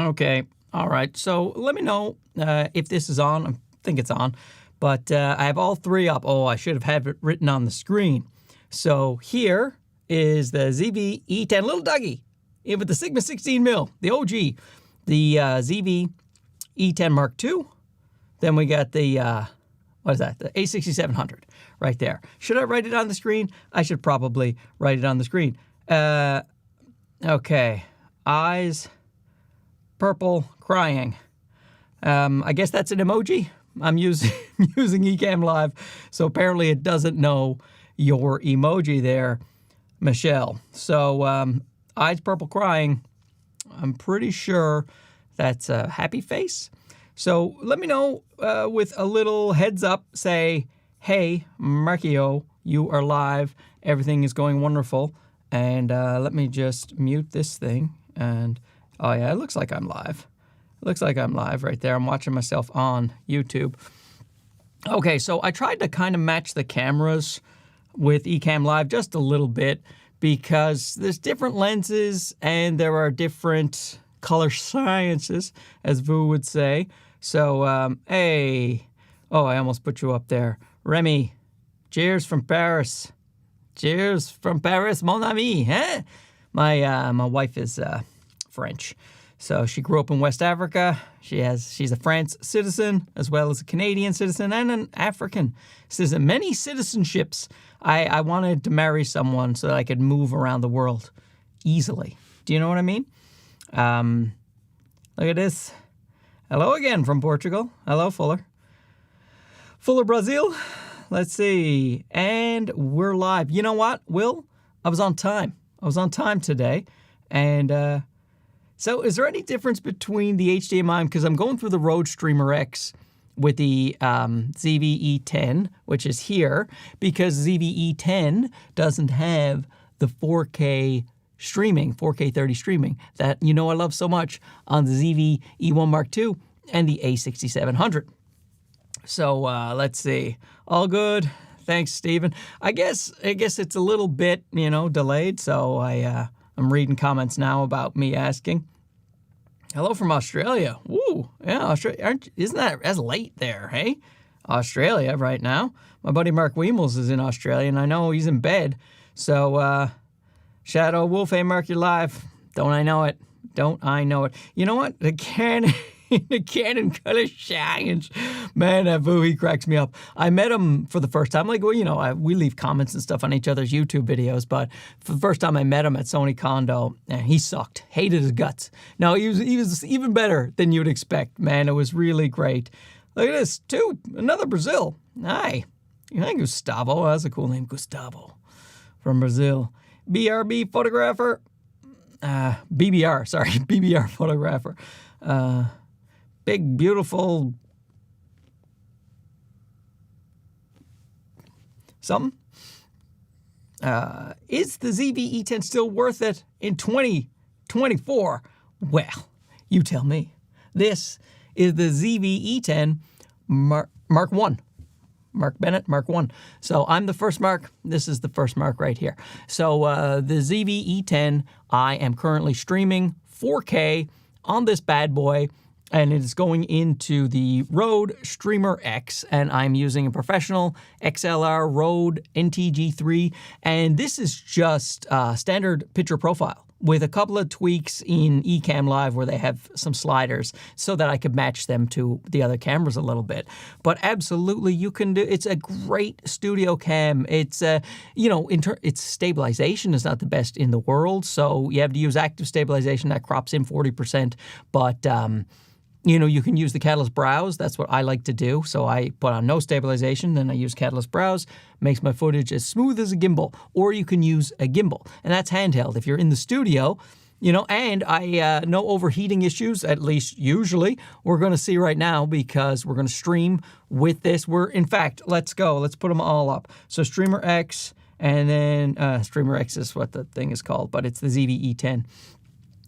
Okay. All right. So let me know if this is on. I think it's on. But I have all three up. Oh, I should have had it written on the screen. So here is the ZV-E10 Little Dougie with the Sigma 16 mil, the OG, the ZV-E10 Mark II. Then we got the, what is that? The A6700 right there. Should I write it on the screen? I should probably write it on the screen. Okay. Eyes, purple, crying. I guess that's an emoji. I'm using Ecamm Live, so apparently it doesn't know your emoji there, Michelle. So eyes purple crying, I'm pretty sure that's a happy face. So let me know with a little heads up, say, hey, Markio, you are live. Everything is going wonderful. And let me just mute this thing. And, oh yeah, it looks like I'm live. It looks like I'm live right there. I'm watching myself on YouTube. Okay, so I tried to kind of match the cameras with Ecamm Live just a little bit because there's different lenses and there are different color sciences, as Vu would say. So, hey, oh, I almost put you up there. Remy, cheers from Paris. Cheers from Paris, mon ami. Huh? My wife is French. So she grew up in West Africa. She's a France citizen as well as a Canadian citizen and an African citizen. Many citizenships. I wanted to marry someone so that I could move around the world easily. Do you know what I mean? Look at this. Hello again from Portugal. Hello, Fuller. Fuller, Brazil. Let's see. And we're live. You know what, Will? I was on time. I was on time today. And so is there any difference between the HDMI? Because I'm going through the Rode Streamer X with the ZV-E10, which is here, because ZV-E10 doesn't have the 4K streaming, 4K 30 streaming that I love so much on the ZV-E1 Mark II and the A6700. So let's see. All good. Thanks, Stephen. I guess it's a little bit, delayed. So I'm reading comments now about me asking. Hello from Australia. Woo. Yeah, Australia. Isn't that as late there, hey? Australia right now. My buddy Mark Weemels is in Australia, and I know he's in bed. So, Shadow Wolf, hey, Mark, you're live. Don't I know it? Don't I know it? You know what? The Canon Color Science. Man, that Vu, he cracks me up. I met him for the first time. Like, well, we leave comments and stuff on each other's YouTube videos, but for the first time I met him at Sony Condo, and he sucked. Hated his guts. No, he was even better than you'd expect, man. It was really great. Look at this, too. Another Brazil. Hi. Hey, Gustavo. That's a cool name, Gustavo. From Brazil. BRB photographer. BBR, sorry. BBR photographer. Big, beautiful something. Is the ZV-E10 still worth it in 2024? Well, you tell me. This is the ZV-E10 Mark I. Mark Bennett, Mark I. So I'm the first Mark. This is the first Mark right here. So the ZV-E10, I am currently streaming 4K on this bad boy, and it is going into the Rode Streamer X, and I'm using a professional XLR Rode NTG3, and this is just standard picture profile with a couple of tweaks in Ecamm Live where they have some sliders so that I could match them to the other cameras a little bit. But absolutely, you can do. It's a great studio cam. It's its stabilization is not the best in the world, so you have to use active stabilization that crops in 40%. But you can use the Catalyst Browse. That's what I like to do. So I put on no stabilization, then I use Catalyst Browse. Makes my footage as smooth as a gimbal. Or you can use a gimbal, and that's handheld. If you're in the studio, and I no overheating issues, at least usually. We're going to see right now because we're going to stream with this. In fact, let's go. Let's put them all up. So Streamer X, and then Streamer X is what the thing is called, but it's the ZV-E10.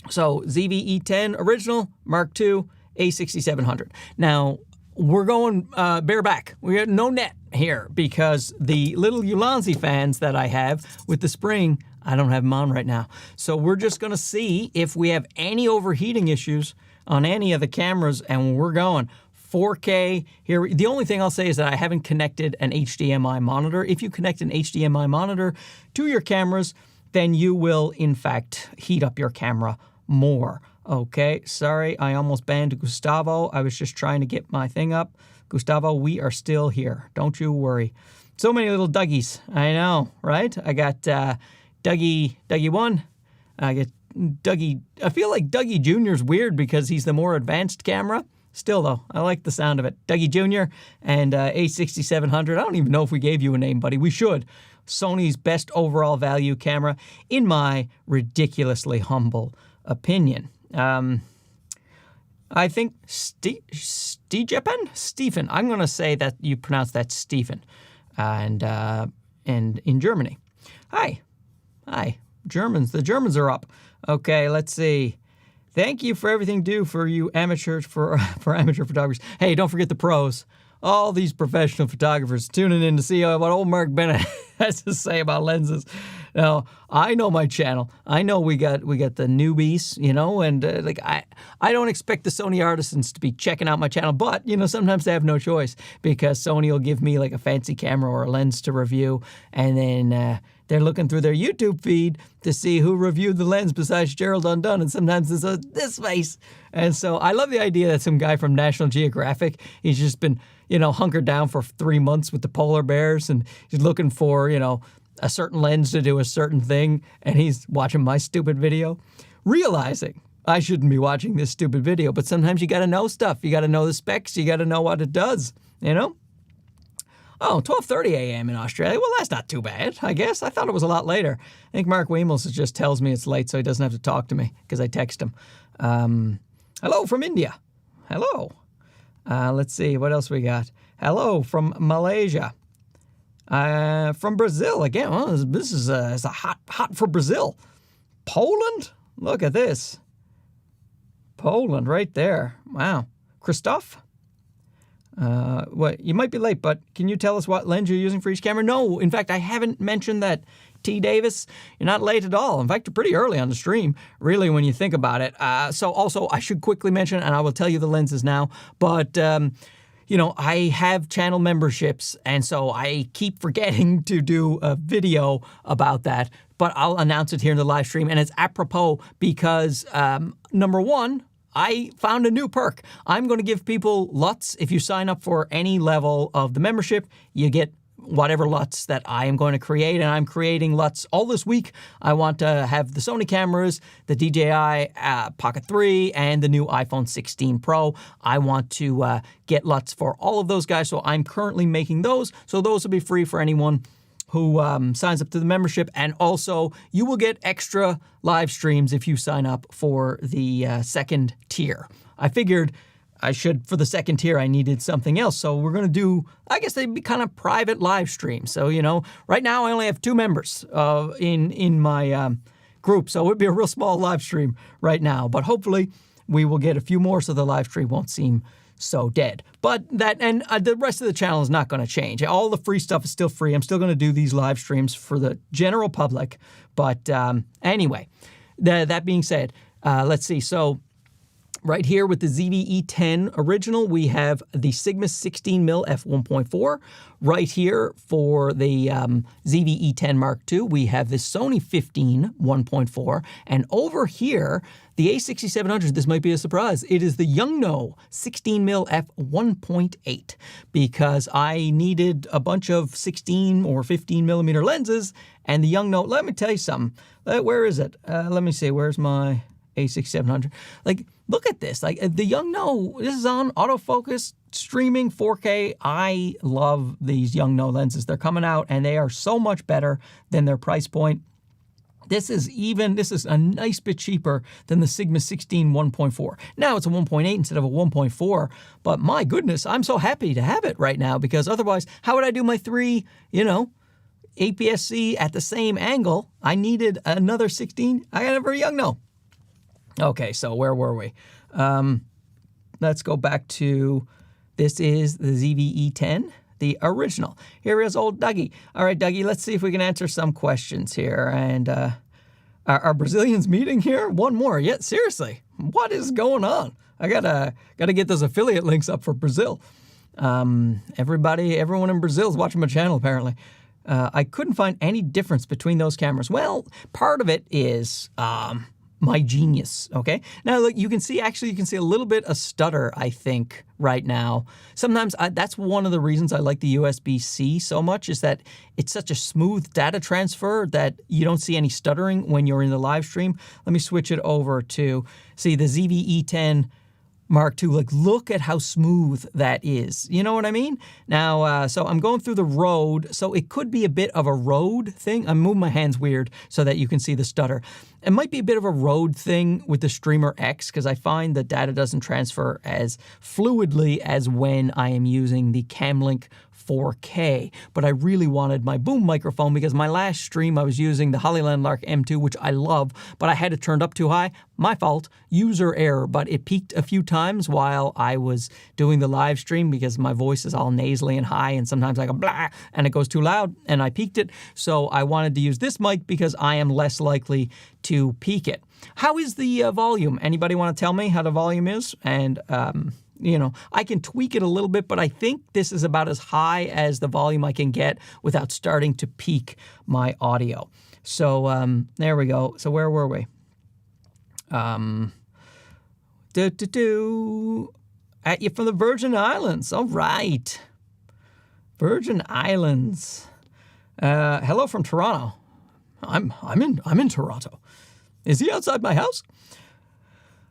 So ZV-E10 original, Mark II, A6700. Now, we're going bareback. We have no net here because the little Ulanzi fans that I have with the spring, I don't have them on right now. So we're just going to see if we have any overheating issues on any of the cameras, and we're going 4K here. The only thing I'll say is that I haven't connected an HDMI monitor. If you connect an HDMI monitor to your cameras, then you will, in fact, heat up your camera more. Okay, sorry, I almost banned Gustavo. I was just trying to get my thing up. Gustavo, we are still here. Don't you worry. So many little Dougies. I know, right? I got Dougie 1. I get Dougie. I feel like Dougie Jr. is weird because he's the more advanced camera. Still, though, I like the sound of it. Dougie Jr. and A6700. I don't even know if we gave you a name, buddy. We should. Sony's best overall value camera, in my ridiculously humble opinion. I think Stephen. I'm going to say that you pronounce that Stephen, and in Germany. Hi, Germans. The Germans are up. Okay, let's see. Thank you for everything you do for you amateurs, for amateur photographers. Hey, don't forget the pros. All these professional photographers tuning in to see what old Mark Bennett has to say about lenses. Now, I know my channel. I know we got the newbies, and I don't expect the Sony artisans to be checking out my channel, but sometimes they have no choice because Sony will give me like a fancy camera or a lens to review, and then they're looking through their YouTube feed to see who reviewed the lens besides Gerald Undone, and sometimes it's this face. And so I love the idea that some guy from National Geographic, he's just been, hunkered down for 3 months with the polar bears, and he's looking for, a certain lens to do a certain thing, and he's watching my stupid video, realizing I shouldn't be watching this stupid video, but sometimes you got to know stuff. You got to know the specs. You got to know what it does, Oh, 12:30 a.m. in Australia. Well, that's not too bad, I guess. I thought it was a lot later. I think Mark Weimels just tells me it's late so he doesn't have to talk to me because I text him. Hello from India. Hello. Let's see, what else we got? Hello from Malaysia. From Brazil again. Well, this is a hot for Brazil. Poland? Look at this. Poland right there. Wow. Christoph? You might be late, but can you tell us what lens you're using for each camera? No, in fact, I haven't mentioned that. T. Davis, you're not late at all. In fact, you're pretty early on the stream, really, when you think about it. So also, I should quickly mention, and I will tell you the lenses now, but I have channel memberships, and so I keep forgetting to do a video about that, but I'll announce it here in the live stream, and it's apropos because, number one, I found a new perk. I'm going to give people LUTs. If you sign up for any level of the membership, you get whatever LUTs that I am going to create, and I'm creating LUTs all this week. I want to have the Sony cameras, the DJI Pocket 3, and the new iPhone 16 Pro. I want to get LUTs for all of those guys, so I'm currently making those. So those will be free for anyone who signs up to the membership, and also you will get extra live streams if you sign up for the second tier. I figured for the second tier, I needed something else. So we're going to do, I guess they'd be kind of private live streams. So, right now I only have 2 members in my group. So it would be a real small live stream right now. But hopefully we will get a few more so the live stream won't seem so dead. But the rest of the channel is not going to change. All the free stuff is still free. I'm still going to do these live streams for the general public. But anyway, that being said, let's see. So right here with the ZV-E10 original, we have the Sigma 16mm f1.4. Right here for the ZV-E10 Mark II, we have the Sony 15 1.4. And over here, the A6700, this might be a surprise, it is the Yongnuo 16mm f1.8 because I needed a bunch of 16 or 15 millimeter lenses, and the Yongnuo, let me tell you something. Where is it? Let me see, where's my A6700? Look at this. The Yongnuo, this is on autofocus, streaming 4K. I love these Yongnuo lenses. They're coming out, and they are so much better than their price point. This is a nice bit cheaper than the Sigma 16 1.4. Now it's a 1.8 instead of a 1.4, but my goodness, I'm so happy to have it right now because otherwise, how would I do my 3, APS-C at the same angle? I needed another 16. I got it for Yongnuo. Okay, so where were we? Let's go back to, this is the ZV-E10, the original. Here is old Dougie. All right, Dougie, let's see if we can answer some questions here. And are Brazilians meeting here? One more. Yeah, seriously, what is going on? I gotta get those affiliate links up for Brazil. Everyone in Brazil is watching my channel apparently. I couldn't find any difference between those cameras. Well, part of it is my genius, okay? Now, look, you can see a little bit of stutter, I think, right now. Sometimes that's one of the reasons I like the USB-C so much, is that it's such a smooth data transfer that you don't see any stuttering when you're in the live stream. Let me switch it over to, see, the ZV-E10 Mark II. Like, look at how smooth that is. You know what I mean? Now, so I'm going through the road, so it could be a bit of a road thing. I'm moving my hands weird so that you can see the stutter. It might be a bit of a road thing with the Streamer X, because I find the data doesn't transfer as fluidly as when I am using the Camlink 4K, but I really wanted my boom microphone because my last stream I was using the Hollyland Lark M2, which I love, but I had it turned up too high. My fault, user error, but it peaked a few times while I was doing the live stream because my voice is all nasally and high, and sometimes I go blah, and it goes too loud, and I peaked it. So I wanted to use this mic because I am less likely to peak it. How is the volume? Anybody want to tell me how the volume is? And you know, I can tweak it a little bit, but I think this is about as high as the volume I can get without starting to peak my audio. So there we go. So where were we? At you from the Virgin Islands. All right. Virgin Islands. Hello from Toronto. I'm in Toronto. Is he outside my house?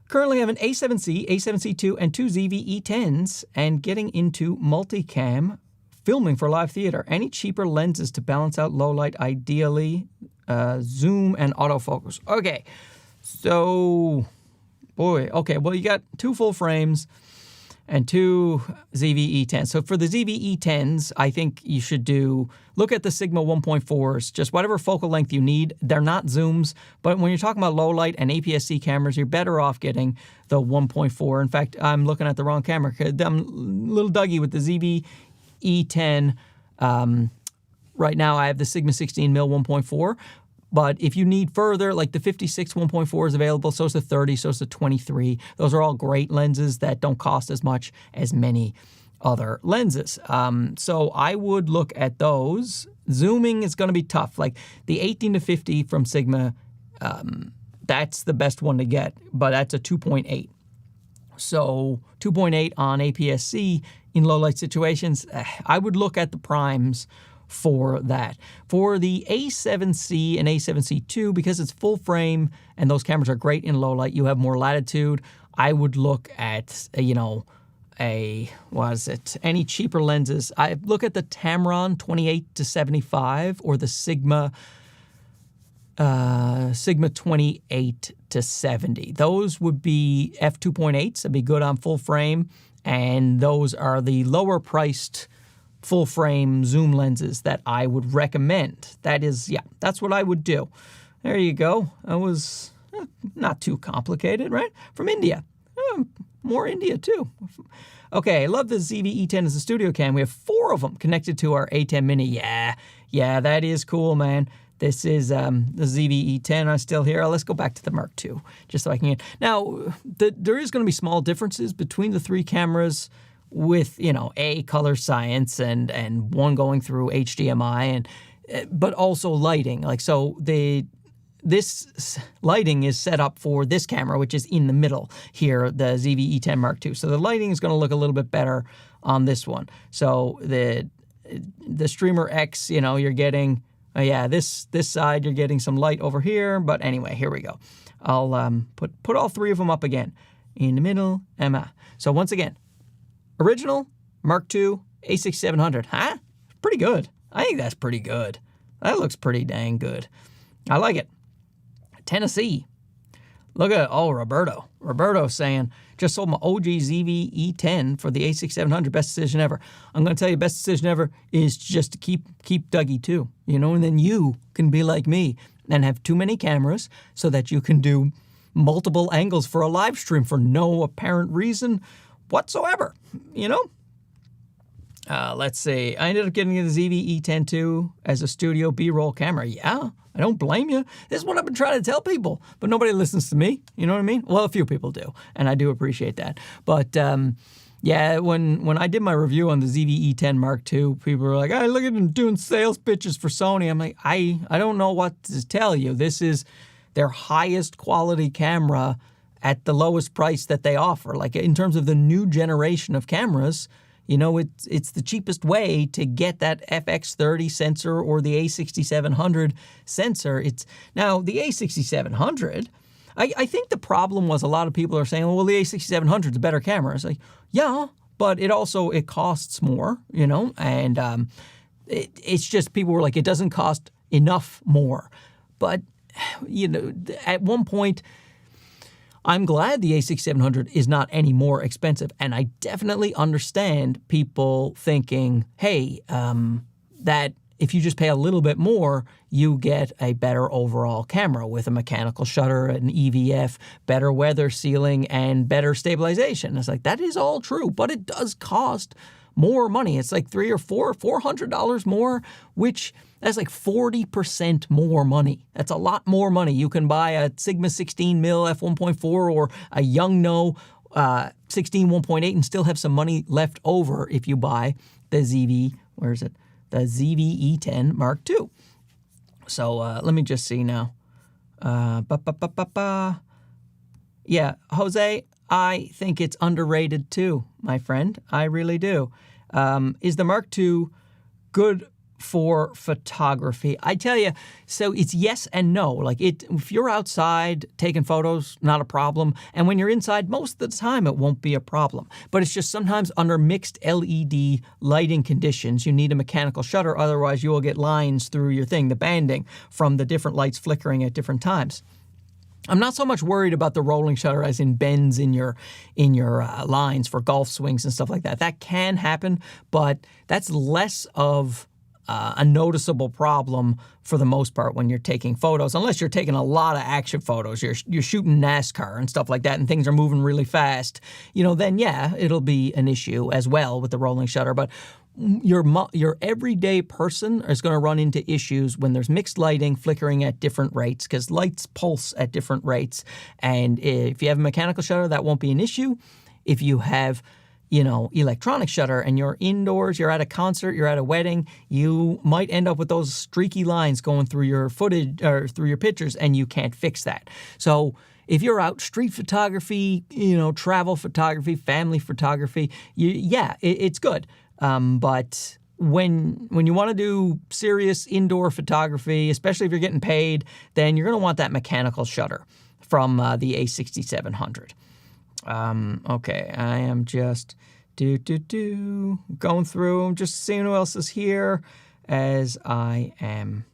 Currently I have an A7C, A7C2, and 2 ZV-E10s, and getting into multicam filming for live theater. Any cheaper lenses to balance out low light, ideally zoom and autofocus. Okay, so, boy, okay, well, you got 2 full frames and 2 ZV-E10s. So for the ZV-E10s, I think you should look at the Sigma 1.4s, just whatever focal length you need. They're not zooms, but when you're talking about low light and APS-C cameras, you're better off getting the 1.4. In fact, I'm looking at the wrong camera. I'm little Dougie with the ZV-E10. Right now I have the Sigma 16mm 1.4. But if you need further, like the 56 1.4 is available, so is the 30, so is the 23. Those are all great lenses that don't cost as much as many other lenses. So I would look at those. Zooming is going to be tough. Like the 18 to 50 from Sigma, that's the best one to get, but that's a 2.8. So 2.8 on APS-C in low light situations, I would look at the primes for that. For the A7C and A7C2, because it's full frame and those cameras are great in low light, you have more latitude. I would look at, you know, any cheaper lenses. I look at the Tamron 28 to 75 or the Sigma 28 to 70. Those would be f2.8s. That'd be good on full frame, and those are the lower priced full frame zoom lenses that I would recommend. That is, yeah, that's what I would do. There you go. That was not too complicated, right? From India. More India too. Okay, I love the ZV-E10 as a studio cam. We have 4 of them connected to our A10 Mini. Yeah, that is cool, man. This is the ZV-E10. I'm still here. Let's go back to the Mark II, just so I can get. Now, there is going to be small differences between the 3 cameras, with, you know, color science and one going through HDMI, but also lighting. Like, so this lighting is set up for this camera, which is in the middle here, the ZV-E10 Mark II. So the lighting is going to look a little bit better on this one. So the Streamer X, you know, you're getting, this side you're getting some light over here. But anyway, here we go. I'll put all 3 of them up again in the middle. So once again, original, Mark II, A6700. Huh? Pretty good. I think that's pretty good. That looks pretty dang good. I like it. Tennessee. Look at, Roberto. Roberto's saying, just sold my OG ZV-E10 for the A6700. Best decision ever. I'm going to tell you, best decision ever is just to keep Dougie too. You know, and then you can be like me and have too many cameras so that you can do multiple angles for a live stream for no apparent reason whatsoever, you know? Let's see. I ended up getting the ZV-E10 too as a studio B-roll camera. Yeah, I don't blame you. This is what I've been trying to tell people, but nobody listens to me. You know what I mean? Well, a few people do, and I do appreciate that. But yeah, when I did my review on the ZV-E10 Mark II, people were like, "I look at them doing sales pitches for Sony." I'm like, I don't know what to tell you. This is their highest quality camera at the lowest price that they offer. Like in terms of the new generation of cameras, you know, it's the cheapest way to get that FX30 sensor or the A6700 sensor. Now, the A6700, I think the problem was a lot of people are saying, well, the A6700 is a better camera. It's like, yeah, but it costs more, you know, and it's just people were like, it doesn't cost enough more. But, you know, at one point, I'm glad the A6700 is not any more expensive, and I definitely understand people thinking, hey, that if you just pay a little bit more, you get a better overall camera with a mechanical shutter, an EVF, better weather sealing, and better stabilization. It's like, that is all true, but it does cost more money. It's like $400 more, which that's like 40% more money. That's a lot more money. You can buy a Sigma 16mm f1.4 or a Yongnuo 16 1.8 and still have some money left over if you buy the the ZV-E10 Mark II. So let me just see now. Yeah, Jose, I think it's underrated too, my friend. I really do. Is the Mark II good for photography? I tell you, so it's yes and no. Like if you're outside taking photos, not a problem. And when you're inside, most of the time it won't be a problem. But it's just sometimes under mixed LED lighting conditions, you need a mechanical shutter. Otherwise, you will get lines through your thing, the banding from the different lights flickering at different times. I'm not so much worried about the rolling shutter as in bends in your lines for golf swings and stuff like that. That can happen, but that's less of a noticeable problem for the most part when you're taking photos, unless you're taking a lot of action photos. You're shooting NASCAR and stuff like that, and things are moving really fast. You know, then yeah, it'll be an issue as well with the rolling shutter. But your everyday person is going to run into issues when there's mixed lighting flickering at different rates, because lights pulse at different rates. And if you have a mechanical shutter, that won't be an issue. If you have, you know, electronic shutter and you're indoors, you're at a concert, you're at a wedding, you might end up with those streaky lines going through your footage or through your pictures, and you can't fix that. So if you're out street photography, you know, travel photography, family photography, it's good. But when you want to do serious indoor photography, especially if you're getting paid, then you're going to want that mechanical shutter from the A6700. Okay, I am just going through, just seeing who else is here as I am,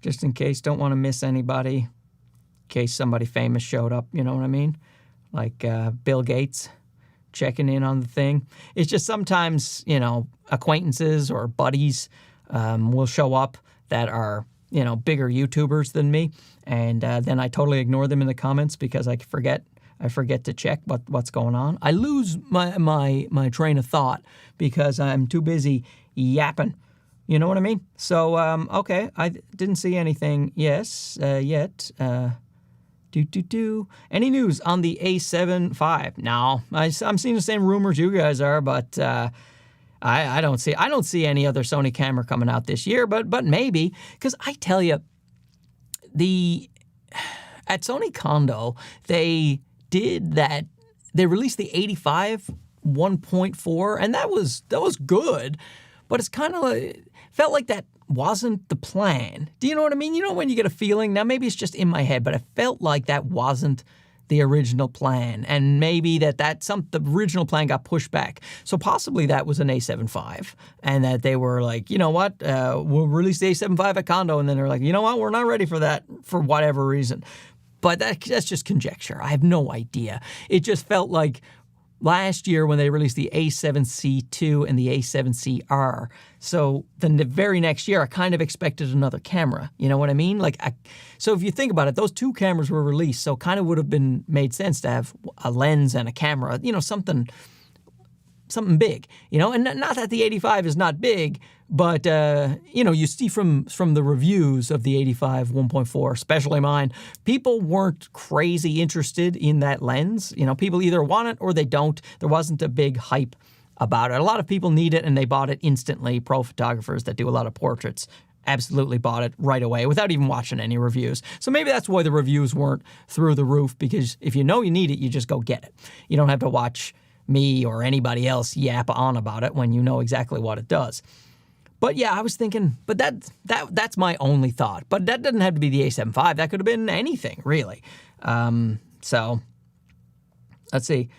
just in case, don't want to miss anybody, in case somebody famous showed up, you know what I mean? Like Bill Gates checking in on the thing. It's just sometimes, you know, acquaintances or buddies will show up that are, you know, bigger YouTubers than me, and then I totally ignore them in the comments because I forget to check what's going on. I lose my train of thought because I'm too busy yapping. You know what I mean? So, okay, I didn't see anything yet. Any news on the A7 V? No, I'm seeing the same rumors you guys are, but I don't see any other Sony camera coming out this year, but maybe, because I tell you, at Sony Kondo, they released the 85 1.4, and that was good, but it's kind of like, felt like that wasn't the plan. Do you know what I mean? You know when you get a feeling, now maybe it's just in my head, but it felt like that wasn't the original plan, and maybe the original plan got pushed back. So possibly that was an A7 V, and that they were like, you know what, we'll release the A7 V at Kondo, and then they're like, you know what, we're not ready for that for whatever reason. But that's just conjecture. I have no idea. It just felt like last year when they released the A7C2 and the A7CR. So then the very next year, I kind of expected another camera. You know what I mean? So if you think about it, those two cameras were released, so kind of would have been made sense to have a lens and a camera, you know, something something big, and not that the 85 is not big, but, you see from the reviews of the 85 1.4, especially mine, people weren't crazy interested in that lens. People either want it or they don't. There wasn't a big hype about it. A lot of people need it and they bought it instantly. Pro photographers that do a lot of portraits absolutely bought it right away without even watching any reviews. So maybe that's why the reviews weren't through the roof, because if you know you need it, you just go get it. You don't have to watch me or anybody else yap on about it when you know exactly what it does. But yeah, I was thinking, but that's my only thought. But that doesn't have to be the A75. That could have been anything, really. So let's see.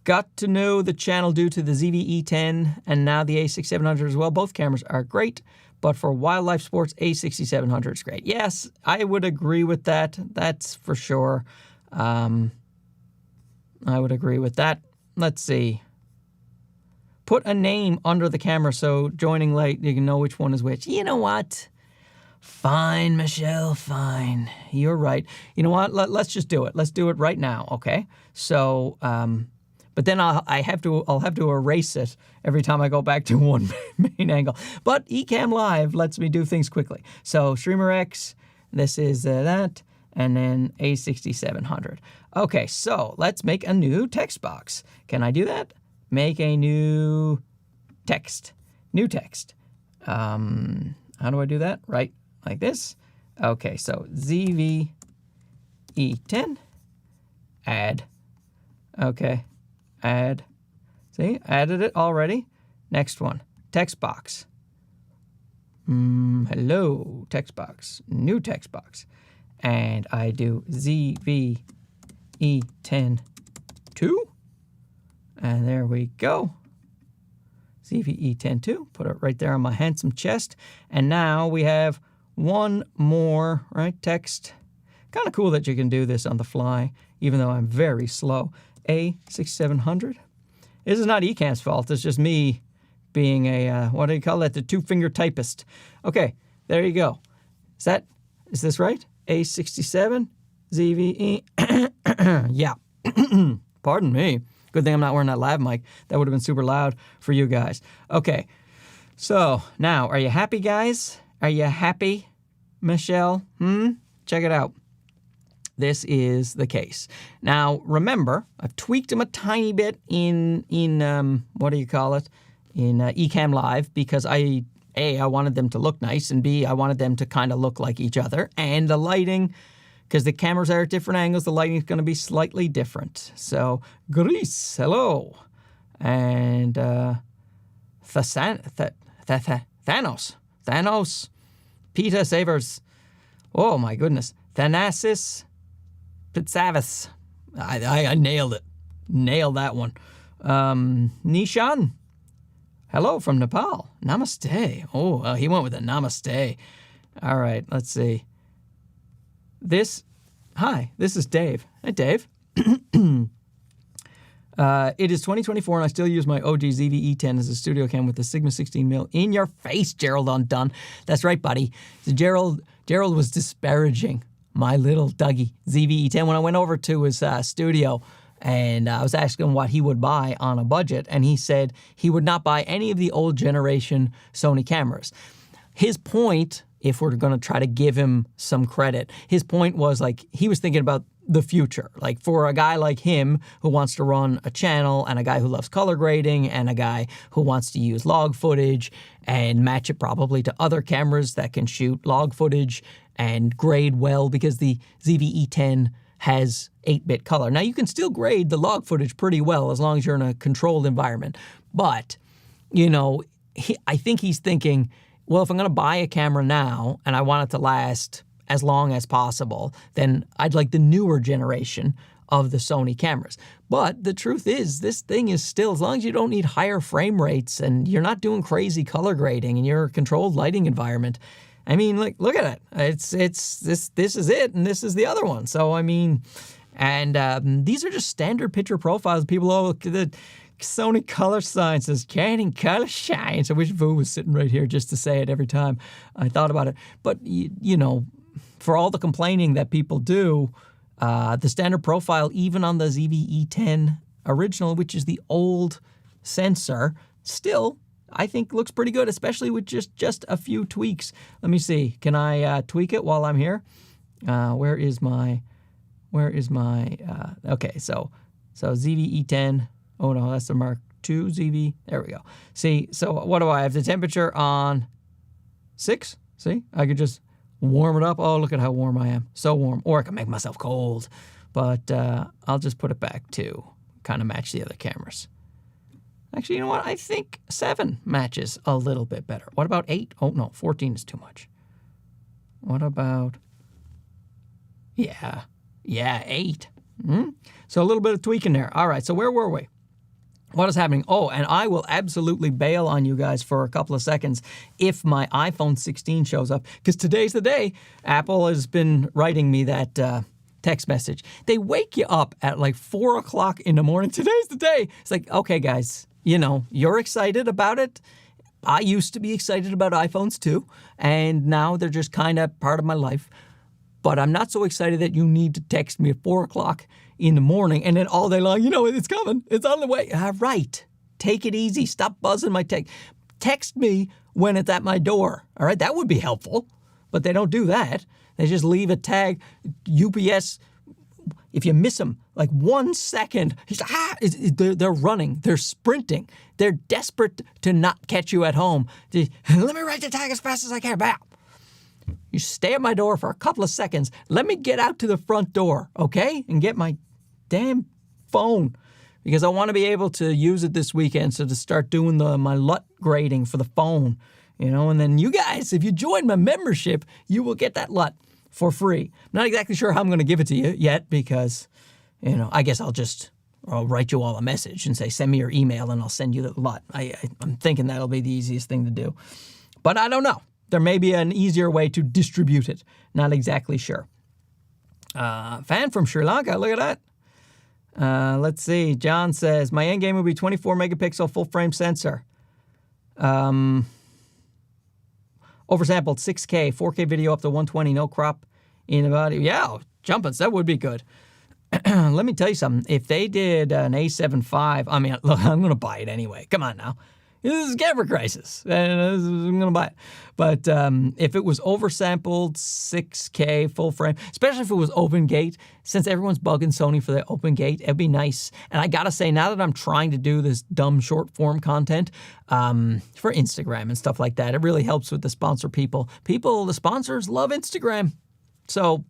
Got to know the channel due to the ZV-E10 and now the A6700 as well. Both cameras are great, but for wildlife sports, A6700 is great. Yes, I would agree with that. That's for sure. I would agree with that. Let's see. Put a name under the camera so joining late, you can know which one is which. You know what? Fine, Michelle, fine. You're right. You know what? Let's just do it. Let's do it right now, okay? So, but then I'll have to erase it every time I go back to one main angle. But Ecamm Live lets me do things quickly. So Streamer X, this is that, and then A6700. Okay, so let's make a new text box. Can I do that? Make a new text. New text. How do I do that? Right, like this. Okay, so ZV-E10, add. Okay, add. See, added it already. Next one, text box. Hello, text box. New text box. And I do ZV-E10 2. And there we go. ZV-E10 2. Put it right there on my handsome chest. And now we have one more, right? Text. Kind of cool that you can do this on the fly, even though I'm very slow. A6700. This is not Ecamm's fault. It's just me being a, what do you call that? The two-finger typist. Okay, there you go. Is this right? A67, ZV-E. Yeah. Pardon me. Good thing I'm not wearing that lav mic. That would have been super loud for you guys. Okay, so now, are you happy, guys? Are you happy, Michelle? Check it out. This is the case. Now, remember, I've tweaked them a tiny bit in what do you call it? In Ecamm Live, because A, I wanted them to look nice, and B, I wanted them to kind of look like each other. And the lighting, because the cameras are at different angles, the lighting is going to be slightly different. So, Greece, hello. And Thanos, Peter Savers. Oh my goodness. Thanasis Pitsavis. I nailed it. Nailed that one. Nishan. Hello from Nepal. Namaste. Oh, he went with a namaste. All right, let's see. Hi, this is Dave. Hey, Dave. It is 2024, and I still use my OG ZV-E10 as a studio cam with the Sigma 16mm. In your face, Gerald Undone. That's right, buddy. So Gerald was disparaging my little Dougie ZV-E10 when I went over to his studio, and I was asking what he would buy on a budget, and he said he would not buy any of the old generation Sony cameras. His point, if we're going to try to give him some credit, his point was like he was thinking about the future. Like for a guy like him who wants to run a channel and a guy who loves color grading and a guy who wants to use log footage and match it probably to other cameras that can shoot log footage and grade well, because the ZV-E10 has 8-bit color. Now you can still grade the log footage pretty well as long as you're in a controlled environment. But, I think he's thinking, well, if I'm going to buy a camera now and I want it to last as long as possible, then I'd like the newer generation of the Sony cameras. But the truth is, this thing is still, as long as you don't need higher frame rates and you're not doing crazy color grading and you're a controlled lighting environment, I mean, look at it. This is it, and this is the other one. So, I mean, and these are just standard picture profiles. People, look at the Sony color sign says, Canning color shines. I wish Vu was sitting right here just to say it every time I thought about it. But, for all the complaining that people do, the standard profile, even on the ZV-E10 original, which is the old sensor. Still, I think looks pretty good, especially with just a few tweaks. Let me see. Can I tweak it while I'm here? Where is my, okay, so ZV-E10. Oh no, that's the Mark II ZV. There we go. See, so what do I have? The temperature on 6. See, I could just warm it up. Oh, look at how warm I am. So warm. Or I can make myself cold. But I'll just put it back to kind of match the other cameras. Actually, you know what? I think 7 matches a little bit better. What about 8? Oh, no, 14 is too much. What about... Yeah, 8. So a little bit of tweaking there. All right, so where were we? What is happening? Oh, and I will absolutely bail on you guys for a couple of seconds if my iPhone 16 shows up, because today's the day. Apple has been writing me that text message. They wake you up at like 4 o'clock in the morning. Today's the day. It's like, okay, guys, you know, you're excited about it. I used to be excited about iPhones too, and now they're just kind of part of my life. But I'm not so excited that you need to text me at 4 o'clock in the morning and then all day long, you know, it's coming. It's on the way. Right. Take it easy. Stop buzzing my text. Text me when it's at my door. All right. That would be helpful. But they don't do that. They just leave a tag. UPS, if you miss them, like 1 second, they're running. They're sprinting. They're desperate to not catch you at home. Let me write the tag as fast as I can. Bam. You stay at my door for a couple of seconds. Let me get out to the front door, okay? And get my damn phone, because I want to be able to use it this weekend, so to start doing my LUT grading for the phone, you know, and then you guys, if you join my membership, you will get that LUT for free. I'm not exactly sure how I'm going to give it to you yet, because, you know, I guess I'll write you all a message and say, send me your email and I'll send you the LUT. I'm thinking that'll be the easiest thing to do, but I don't know. There may be an easier way to distribute it. Not exactly sure. Fan from Sri Lanka, look at that. Let's see. John says, my end game would be 24 megapixel full frame sensor. Oversampled 6K, 4K video up to 120, no crop in the body. Yeah, jumpins, that would be good. Let me tell you something. If they did an A75, I mean, look, I'm going to buy it anyway. Come on now. This is a camera crisis, and I'm going to buy it. But if it was oversampled 6K full frame, especially if it was open gate, since everyone's bugging Sony for the open gate, it'd be nice. And I got to say, now that I'm trying to do this dumb short form content for Instagram and stuff like that, it really helps with the sponsor people. The sponsors love Instagram. So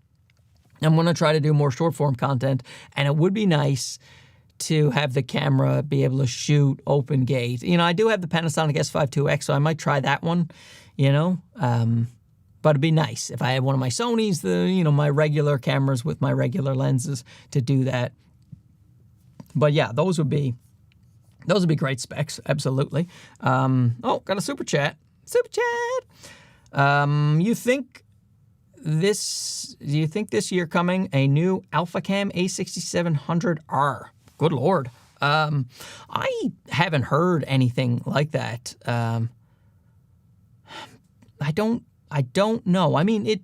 I'm going to try to do more short form content, and it would be nice to have the camera be able to shoot open gate. You know, I do have the Panasonic S5 IIX, so I might try that one, you know. But it'd be nice if I had one of my Sonys, my regular cameras with my regular lenses to do that. But yeah, those would be great specs, absolutely. Oh, got a super chat. Super chat. You think this year coming a new AlphaCam A6700R? Good Lord. I haven't heard anything like that. I don't know. I mean,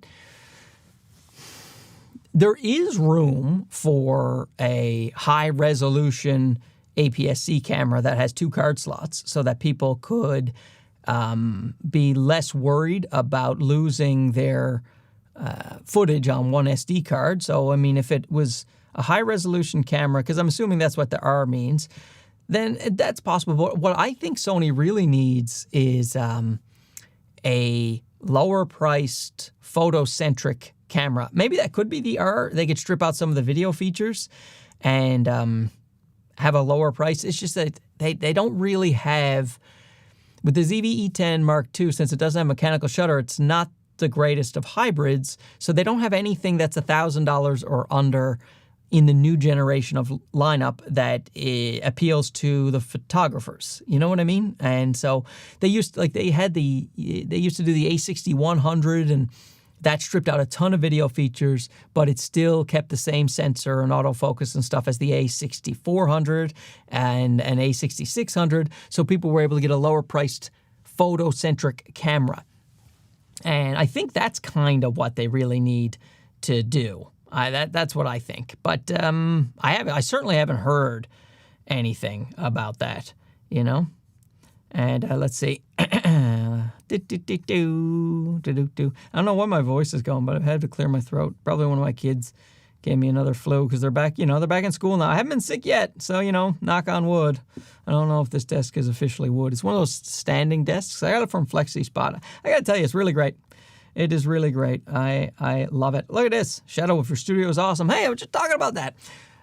there is room for a high-resolution APS-C camera that has 2 card slots so that people could be less worried about losing their footage on one SD card. So, I mean, if it was a high-resolution camera, because I'm assuming that's what the R means, then that's possible. But what I think Sony really needs is a lower-priced, photocentric camera. Maybe that could be the R. They could strip out some of the video features and have a lower price. It's just that they don't really have... With the ZV-E10 Mark II, since it doesn't have mechanical shutter, it's not the greatest of hybrids, so they don't have anything that's $1,000 or under in the new generation of lineup that appeals to the photographers. You know what I mean? And so they used to do the A6100, and that stripped out a ton of video features, but it still kept the same sensor and autofocus and stuff as the A6400 and an A6600. So people were able to get a lower priced photocentric camera. And I think that's kind of what they really need to do. That's what I think. But I certainly haven't heard anything about that you know. And let's see. I don't know where my voice is going, but I've had to clear my throat. Probably one of my kids gave me another flu because they're back, they're back in school now. I haven't been sick yet, so, knock on wood. I don't know if this desk is officially wood. It's one of those standing desks. I got it from Flexi Spot. I got to tell you, it's really great. It is really great. I love it. Look at this. Shadow of your studio is awesome. Hey, I was just talking about that.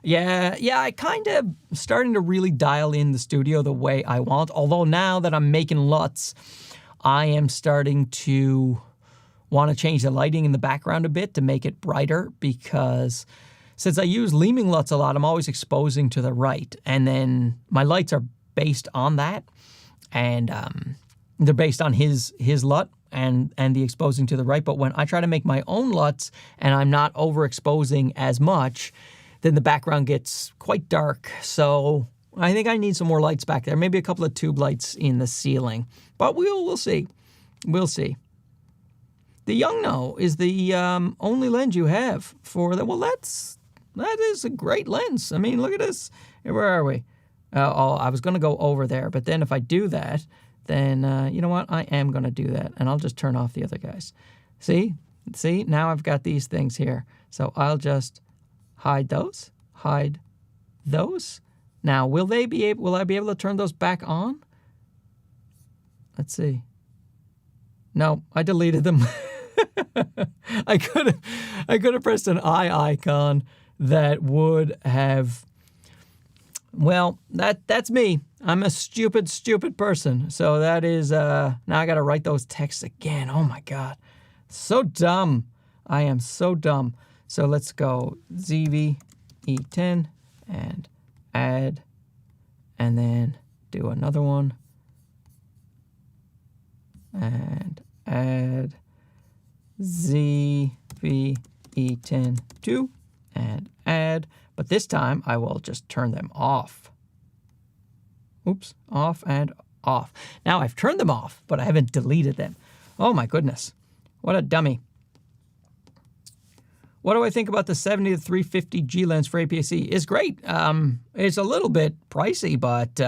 Yeah, I kind of starting to really dial in the studio the way I want. Although now that I'm making LUTs, I am starting to want to change the lighting in the background a bit to make it brighter, because since I use leaming LUTs a lot, I'm always exposing to the right. And then my lights are based on that. And they're based on his LUT and the exposing to the right. But when I try to make my own LUTs and I'm not overexposing as much, then the background gets quite dark. So I think I need some more lights back there. Maybe a couple of tube lights in the ceiling. But we'll see. We'll see. The Yongnuo is the only lens you have for that. Well, that is a great lens. I mean, look at this. Where are we? I was going to go over there. But then if I do that, then you know what? I am going to do that. And I'll just turn off the other guys. See? Now I've got these things here. So I'll just hide those. Now, will I be able to turn those back on? Let's see. No, I deleted them. I could have pressed an eye icon that would have. Well, that's me. I'm a stupid person. So that is now I got to write those texts again. Oh my God, so dumb. I am so dumb. So let's go ZV-E10 and add, and then do another one and add ZV-E10 2 and add, but this time I will just turn them off. Oops, off and off. Now I've turned them off, but I haven't deleted them. Oh my goodness, what a dummy. What do I think about the 70-350 G lens for APS-C? It's great. It's a little bit pricey, but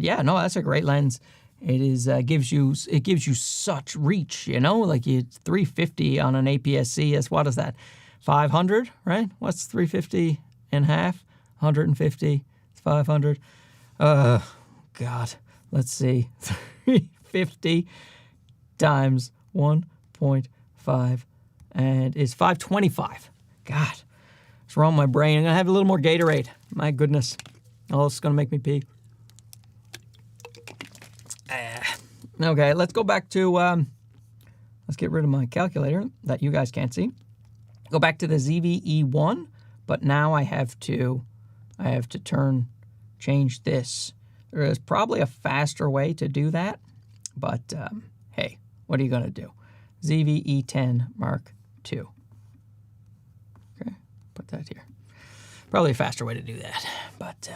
yeah, no, that's a great lens. It is gives you such reach, like 350 on an APS-C is, what is that? 500, right? What's 350 in half? 150, 500. God, let's see. 350 times 1.5. And it's 525. God, what's wrong with my brain? I'm going to have a little more Gatorade. My goodness. Oh, it's going to make me pee. Okay, let's go back to, let's get rid of my calculator that you guys can't see. Go back to the ZV-E1, but now I have to change this. There is probably a faster way to do that, but hey, what are you going to do? ZV-E10 Mark II. Okay, put that here. Probably a faster way to do that, but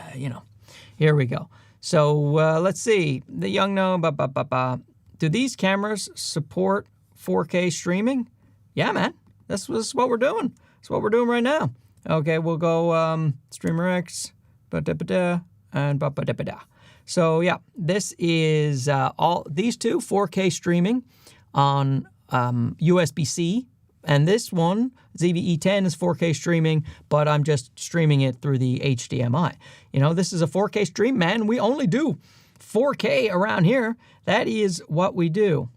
here we go. So let's see, the Yongnuo, do these cameras support 4K streaming? Yeah, man, this is what we're doing. That's what we're doing right now. Okay, we'll go Streamer X, and So yeah, this is all these two 4K streaming on USB-C, and this one, ZV-E10, is 4K streaming, but I'm just streaming it through the HDMI. This is a 4K stream, man. We only do 4K around here. That is what we do.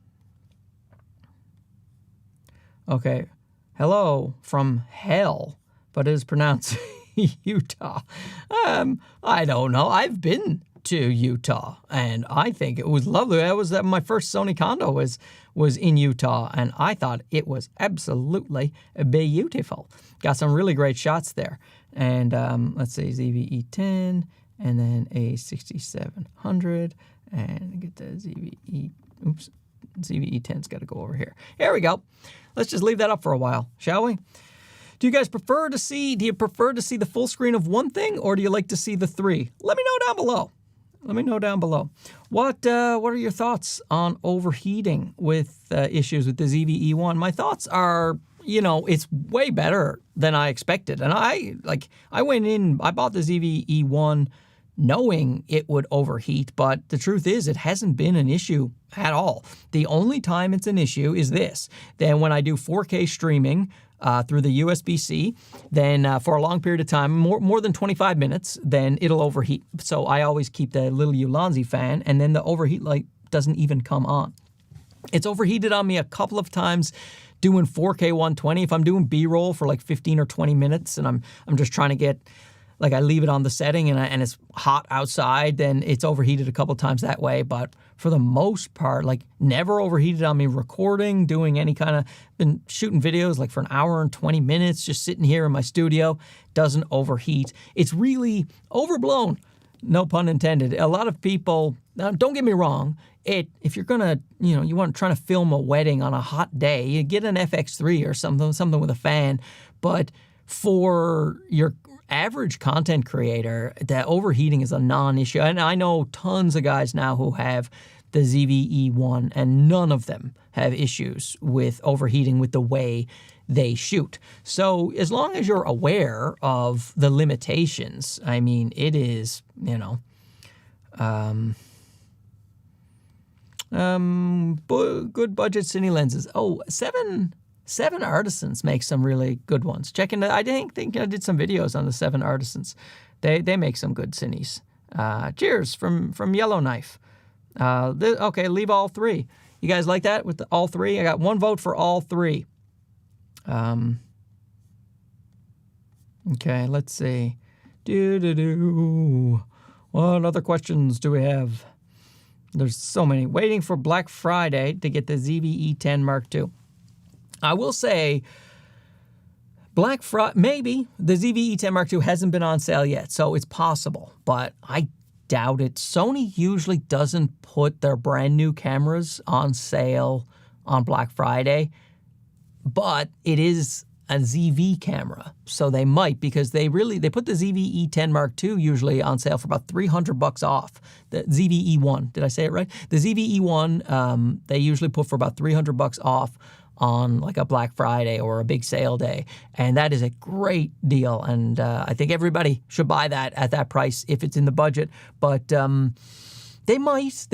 Okay, hello from hell, but it is pronounced Utah. I don't know. I've been to Utah, and I think it was lovely. That was my first Sony condo was in Utah, and I thought it was absolutely beautiful. Got some really great shots there. And let's see, ZV-E10, and then A6700, and get the ZV-E10's got to go over here. Here we go. Let's just leave that up for a while, shall we? Do you prefer to see the full screen of one thing, or do you like to see the three? Let me know down below. What are your thoughts on overheating with issues with the ZV-E1? My thoughts are, it's way better than I expected. And I went in, I bought the ZV-E1 knowing it would overheat, but the truth is it hasn't been an issue at all. The only time it's an issue is this. Then when I do 4K streaming through the USB-C, then for a long period of time, more than 25 minutes, then it'll overheat. So I always keep the little Ulanzi fan, and then the overheat light doesn't even come on. It's overheated on me a couple of times doing 4K 120. If I'm doing B-roll for like 15 or 20 minutes and I'm just trying to get, like I leave it on the setting and it's hot outside, then it's overheated a couple of times that way. But for the most part, like never overheated on me recording, doing any kind of, been shooting videos like for an hour and 20 minutes, just sitting here in my studio, doesn't overheat. It's really overblown, no pun intended. A lot of people, now don't get me wrong, if you're gonna, you want trying to film a wedding on a hot day, you get an FX3 or something with a fan. But for your average content creator, that overheating is a non-issue. And I know tons of guys now who have the ZV-E10, and none of them have issues with overheating with the way they shoot. So as long as you're aware of the limitations, I mean, it is, good budget cine lenses. Oh, Seven Artisans makes some really good ones. I think I did some videos on the 7 Artisans. They make some good cines. Cheers from Yellowknife. Okay, leave all 3. You guys like that with all 3? I got 1 vote for all 3. Okay, let's see. What other questions do we have? There's so many. Waiting for Black Friday to get the ZV-E10 Mark II. I will say, Black Friday, maybe the ZV-E10 Mark II hasn't been on sale yet, so it's possible, but I doubt it. Sony usually doesn't put their brand new cameras on sale on Black Friday, but it is a ZV camera, so they might, because they put the ZV-E10 Mark II usually on sale for about $300 off. The ZV-E1, did I say it right? The ZV-E1, they usually put for about $300 off on like a Black Friday or a big sale day, and that is a great deal. And I think everybody should buy that at that price if it's in the budget. But they might,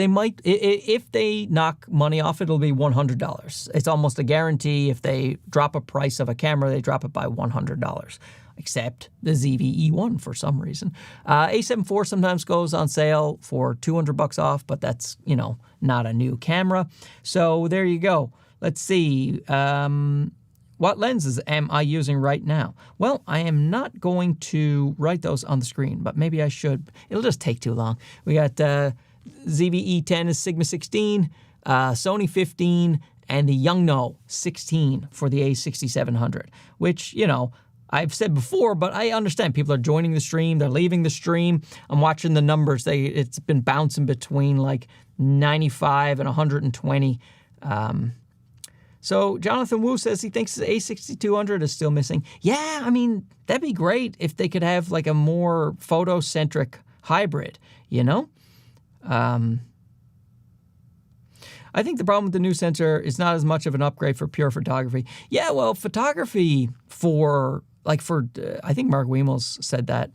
if they knock money off, it'll be $100. It's almost a guarantee. If they drop a price of a camera, they drop it by $100. Except the ZV-E1 for some reason. A7 IV sometimes goes on sale for $200 off, but that's, not a new camera. So there you go. Let's see. What lenses am I using right now? Well, I am not going to write those on the screen, but maybe I should. It'll just take too long. We got ZV-E10 is Sigma 16, Sony 15, and the Yongnuo 16 for the A6700, which, I've said before, but I understand people are joining the stream, they're leaving the stream. I'm watching the numbers. It's been bouncing between like 95 and 120. So Jonathan Wu says he thinks the A6200 is still missing. Yeah, I mean, that'd be great if they could have like a more photo-centric hybrid, I think the problem with the new sensor is not as much of an upgrade for pure photography. Yeah, well, photography I think Mark Wiemels said that,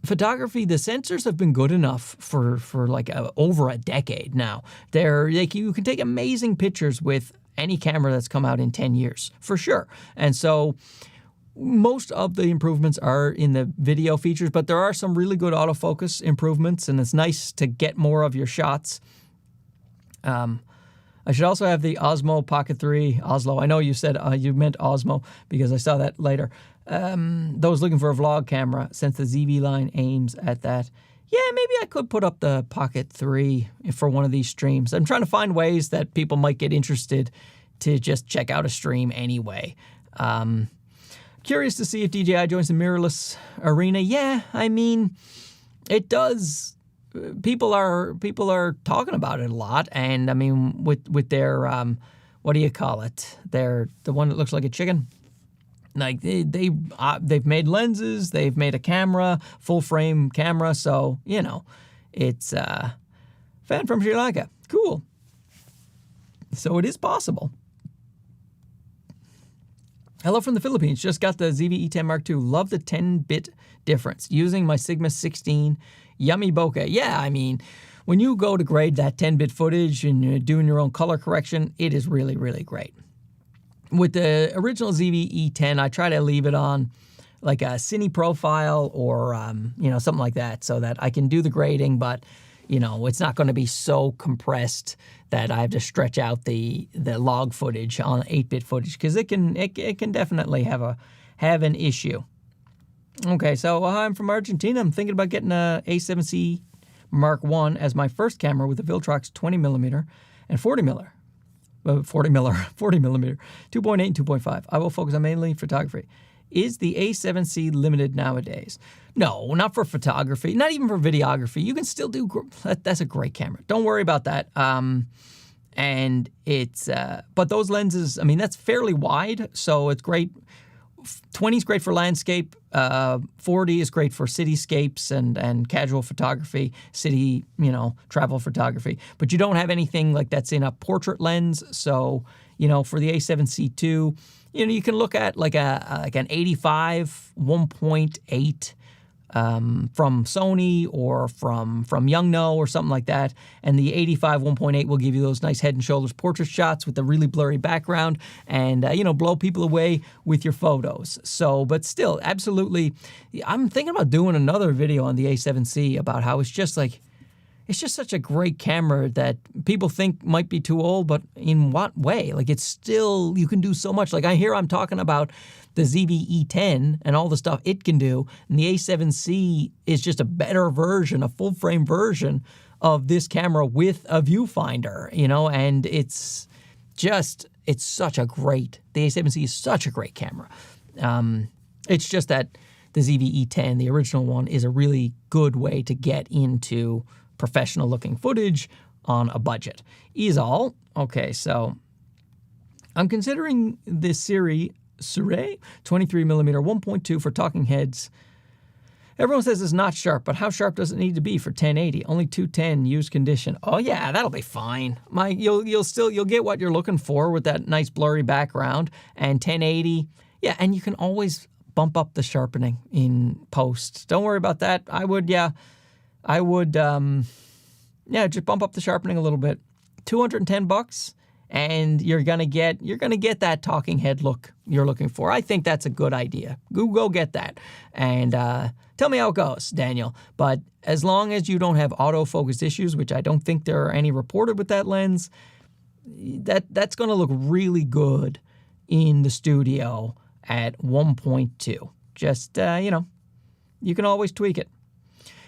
photography, the sensors have been good enough for like over a decade now. You can take amazing pictures with any camera that's come out in 10 years, for sure. And so most of the improvements are in the video features, but there are some really good autofocus improvements, and it's nice to get more of your shots. I should also have the Osmo Pocket 3 Oslo. I know you said you meant Osmo because I saw that later. Those looking for a vlog camera, since the ZV line aims at that. Yeah, maybe I could put up the Pocket 3 for one of these streams. I'm trying to find ways that people might get interested to just check out a stream anyway. Curious to see if DJI joins the mirrorless arena. Yeah, I mean, it does. People are talking about it a lot, and I mean, with their what do you call it? The one that looks like a chicken. Like they've made lenses, they've made a camera, full frame camera. So it's fan from Sri Lanka. Cool. So it is possible. Hello from the Philippines. Just got the ZV-E10 Mark II. Love the 10-bit difference. Using my Sigma 16 Yummy bokeh. Yeah, I mean, when you go to grade that 10-bit footage and you're doing your own color correction, it is really, really great. With the original ZV-E10, I try to leave it on like a cine profile or, something like that so that I can do the grading, but, it's not going to be so compressed that I have to stretch out the log footage on 8-bit footage because it can definitely have an issue. Okay, so I'm from Argentina. I'm thinking about getting a A7C Mark I as my first camera with a Viltrox 20mm and 40mm. 2.8 and 2.5. I will focus on mainly photography. Is the A7C limited nowadays? No, not for photography, not even for videography. You can still do, that's a great camera. Don't worry about that. And it's, but those lenses, I mean, that's fairly wide, so it's great. 20 is great for landscape. 40 is great for cityscapes and casual photography, city, travel photography. But you don't have anything like that's in a portrait lens. So, for the A7C II, you can look at like an 85 1.8 from Sony or from Yongnuo or something like that. And the 85 1.8 will give you those nice head and shoulders portrait shots with a really blurry background and, blow people away with your photos. So, but still, absolutely, I'm thinking about doing another video on the A7C about how it's just such a great camera that people think might be too old, but in what way? Like, it's still, you can do so much. Like, I'm talking about the ZV-E10 and all the stuff it can do, and the A7C is just a better version, a full-frame version of this camera with a viewfinder, and it's such a great, the A7C is such a great camera. It's just that the ZV-E10, the original one, is a really good way to get into professional looking footage on a budget. Is all. Okay, so I'm considering this Sire 23mm 1.2 for talking heads. Everyone says it's not sharp, but how sharp does it need to be for 1080? Only 210 used condition. Oh yeah, that'll be fine. You'll get what you're looking for with that nice blurry background and 1080. Yeah, and you can always bump up the sharpening in post. Don't worry about that. I would just bump up the sharpening a little bit. $210, and you're gonna get that talking head look you're looking for. I think that's a good idea. Go get that, and tell me how it goes, Daniel. But as long as you don't have autofocus issues, which I don't think there are any reported with that lens, that's gonna look really good in the studio at 1.2. Just you can always tweak it.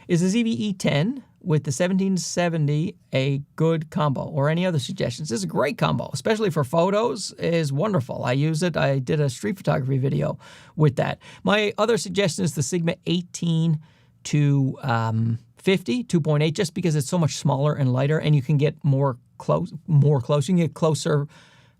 Is the ZV-E10 with the 1770 a good combo, or any other suggestions? This is a great combo, especially for photos. It is wonderful. I use it. I did a street photography video with that. My other suggestion is the Sigma 18 to 50 2.8, just because it's so much smaller and lighter, and you can get more close. You can get closer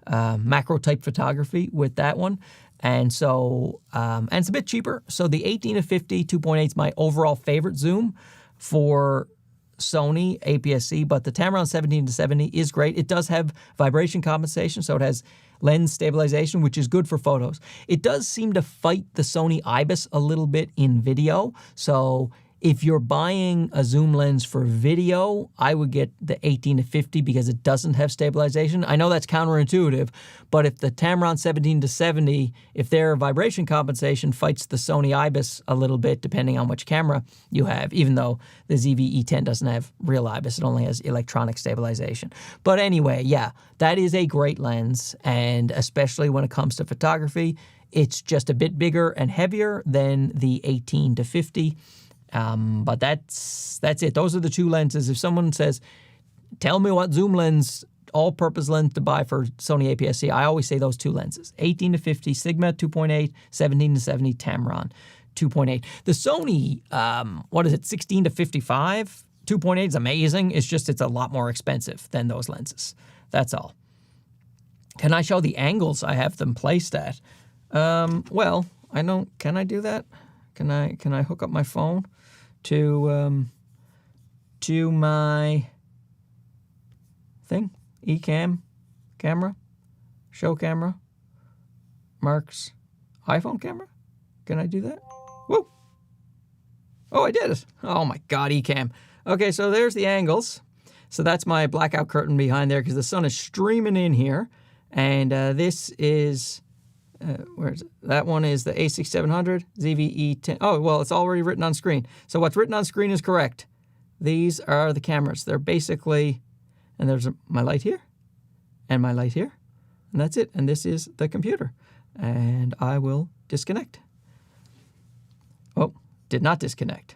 macro type photography with that one. And so, and it's a bit cheaper. So the 18 to 50 2.8 is my overall favorite zoom for Sony APS-C, but the Tamron 17 to 70 is great. It does have vibration compensation, so it has lens stabilization, which is good for photos. It does seem to fight the Sony IBIS a little bit in video. So if you're buying a zoom lens for video, I would get the 18 to 50 because it doesn't have stabilization. I know that's counterintuitive, but if the Tamron 17 to 70, if their vibration compensation fights the Sony IBIS a little bit, depending on which camera you have, even though the ZV-E10 doesn't have real IBIS, it only has electronic stabilization. But anyway, yeah, that is a great lens, and especially when it comes to photography, it's just a bit bigger and heavier than the 18 to 50. But that's it. Those are the two lenses. If someone says, tell me what zoom lens, all-purpose lens to buy for Sony APS-C, I always say those two lenses. 18 to 50 Sigma 2.8, 17 to 70 Tamron 2.8. The Sony, 16 to 55 2.8 is amazing. It's just it's a lot more expensive than those lenses. That's all. Can I show the angles I have them placed at? Well, I don't. Can I do that? Can I hook up my phone to my thing? Ecamm camera, show camera, Marks iPhone camera? Can I do that? Whoa. Oh, I did it. Oh my God, eCam. Okay, so there's the angles. So that's my blackout curtain behind there because the sun is streaming in here. And this is, where is it? That one is the A6700 ZV-E10. Oh, well, it's already written on screen. So what's written on screen is correct. These are the cameras. They're basically, and there's my light here and my light here. And that's it. And this is the computer. And I will disconnect. Oh, did not disconnect.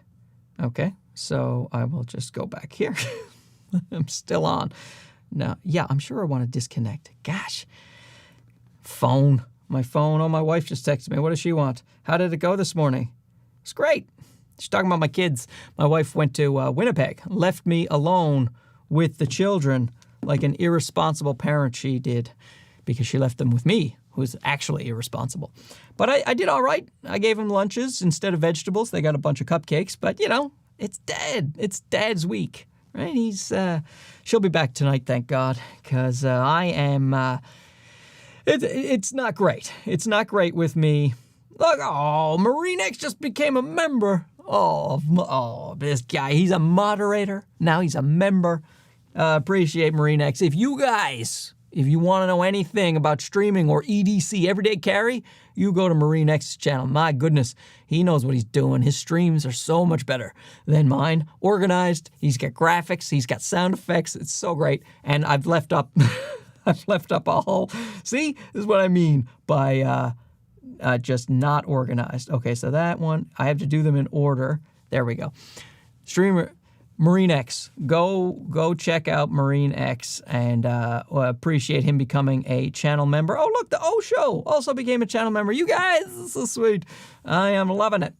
Okay, so I will just go back here. I'm still on. Now, yeah, I'm sure I want to disconnect. Gosh. Phone. My phone. Oh, my wife just texted me. What does she want? How did it go this morning? It's great. She's talking about my kids. My wife went to Winnipeg, left me alone with the children like an irresponsible parent she did because she left them with me, who's actually irresponsible. But I did all right. I gave them lunches instead of vegetables. They got a bunch of cupcakes. But, you know, it's Dad. It's Dad's week. Right? She'll be back tonight, thank God, because I am. It's not great. It's not great with me. Look, oh, MarineX just became a member. Oh, this guy. He's a moderator. Now he's a member. Appreciate MarineX. If you want to know anything about streaming or EDC, everyday carry, you go to MarineX's channel. My goodness, he knows what he's doing. His streams are so much better than mine. Organized, he's got graphics, he's got sound effects. It's so great. And I've left up, I've left up a whole, see, this is what I mean by just not organized. Okay, so that one, I have to do them in order. There we go. Streamer. MarineX. Go check out MarineX and appreciate him becoming a channel member. Oh, look, the O Show also became a channel member. You guys, this is so sweet. I am loving it.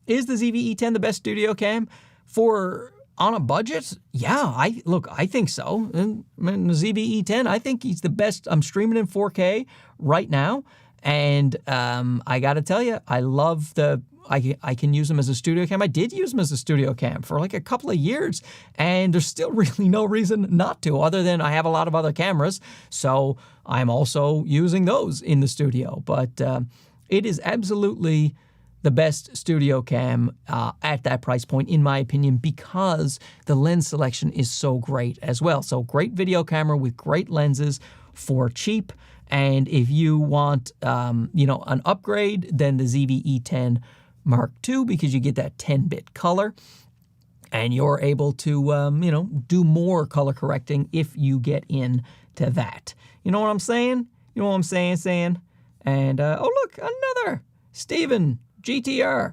Is the ZV-E10 the best studio cam for on a budget? Yeah, I think so. And the ZV-E10, I think he's the best. I'm streaming in 4K right now, and I got to tell you, I love the. I can use them as a studio cam. I did use them as a studio cam for like a couple of years, and there's still really no reason not to, other than I have a lot of other cameras, so I'm also using those in the studio. But it is absolutely the best studio cam at that price point, in my opinion, because the lens selection is so great as well. So great video camera with great lenses for cheap. And if you want, an upgrade, then the ZV-E10 Mark II, because you get that 10-bit color, and you're able to, do more color correcting if you get into that. You know what I'm saying? You know what I'm saying? And, oh, look, another Steven GTR.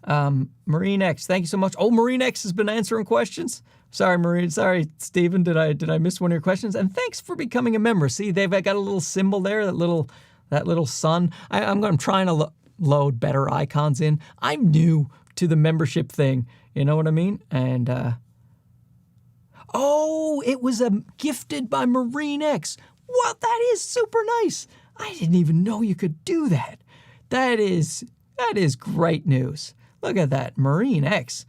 MarineX, thank you so much. Oh, MarineX has been answering questions. Sorry, Steven, did I miss one of your questions? And thanks for becoming a member. See, they've got a little symbol there, that little sun. I'm trying to load better icons in. I'm new to the membership thing. You know what I mean? And, it was gifted by MarineX. What? That is super nice. I didn't even know you could do that. That is great news. Look at that, MarineX.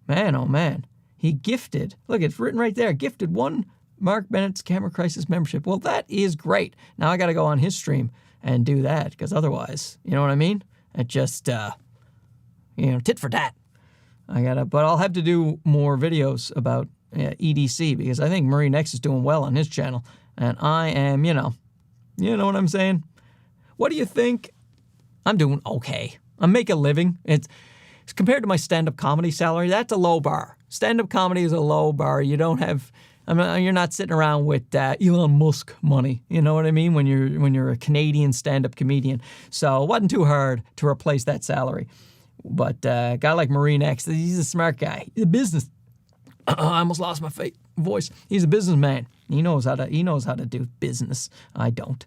Man, oh man. He gifted, look, it's written right there, gifted one Mark Bennett's Camera Crisis membership. Well, that is great. Now I got to go on his stream and do that, because otherwise, you know what I mean? It just, tit for tat. But I'll have to do more videos about EDC, because I think MarineX is doing well on his channel, and I am, you know what I'm saying? What do you think? I'm doing okay. I'm making a living. It's compared to my stand-up comedy salary, that's a low bar. Stand-up comedy is a low bar. You don't have, you're not sitting around with Elon Musk money. You know what I mean? When you're a Canadian stand-up comedian. So it wasn't too hard to replace that salary. But a guy like MarineX, he's a smart guy. He's a business. I almost lost my voice. He's a businessman. He knows how to do business. I don't.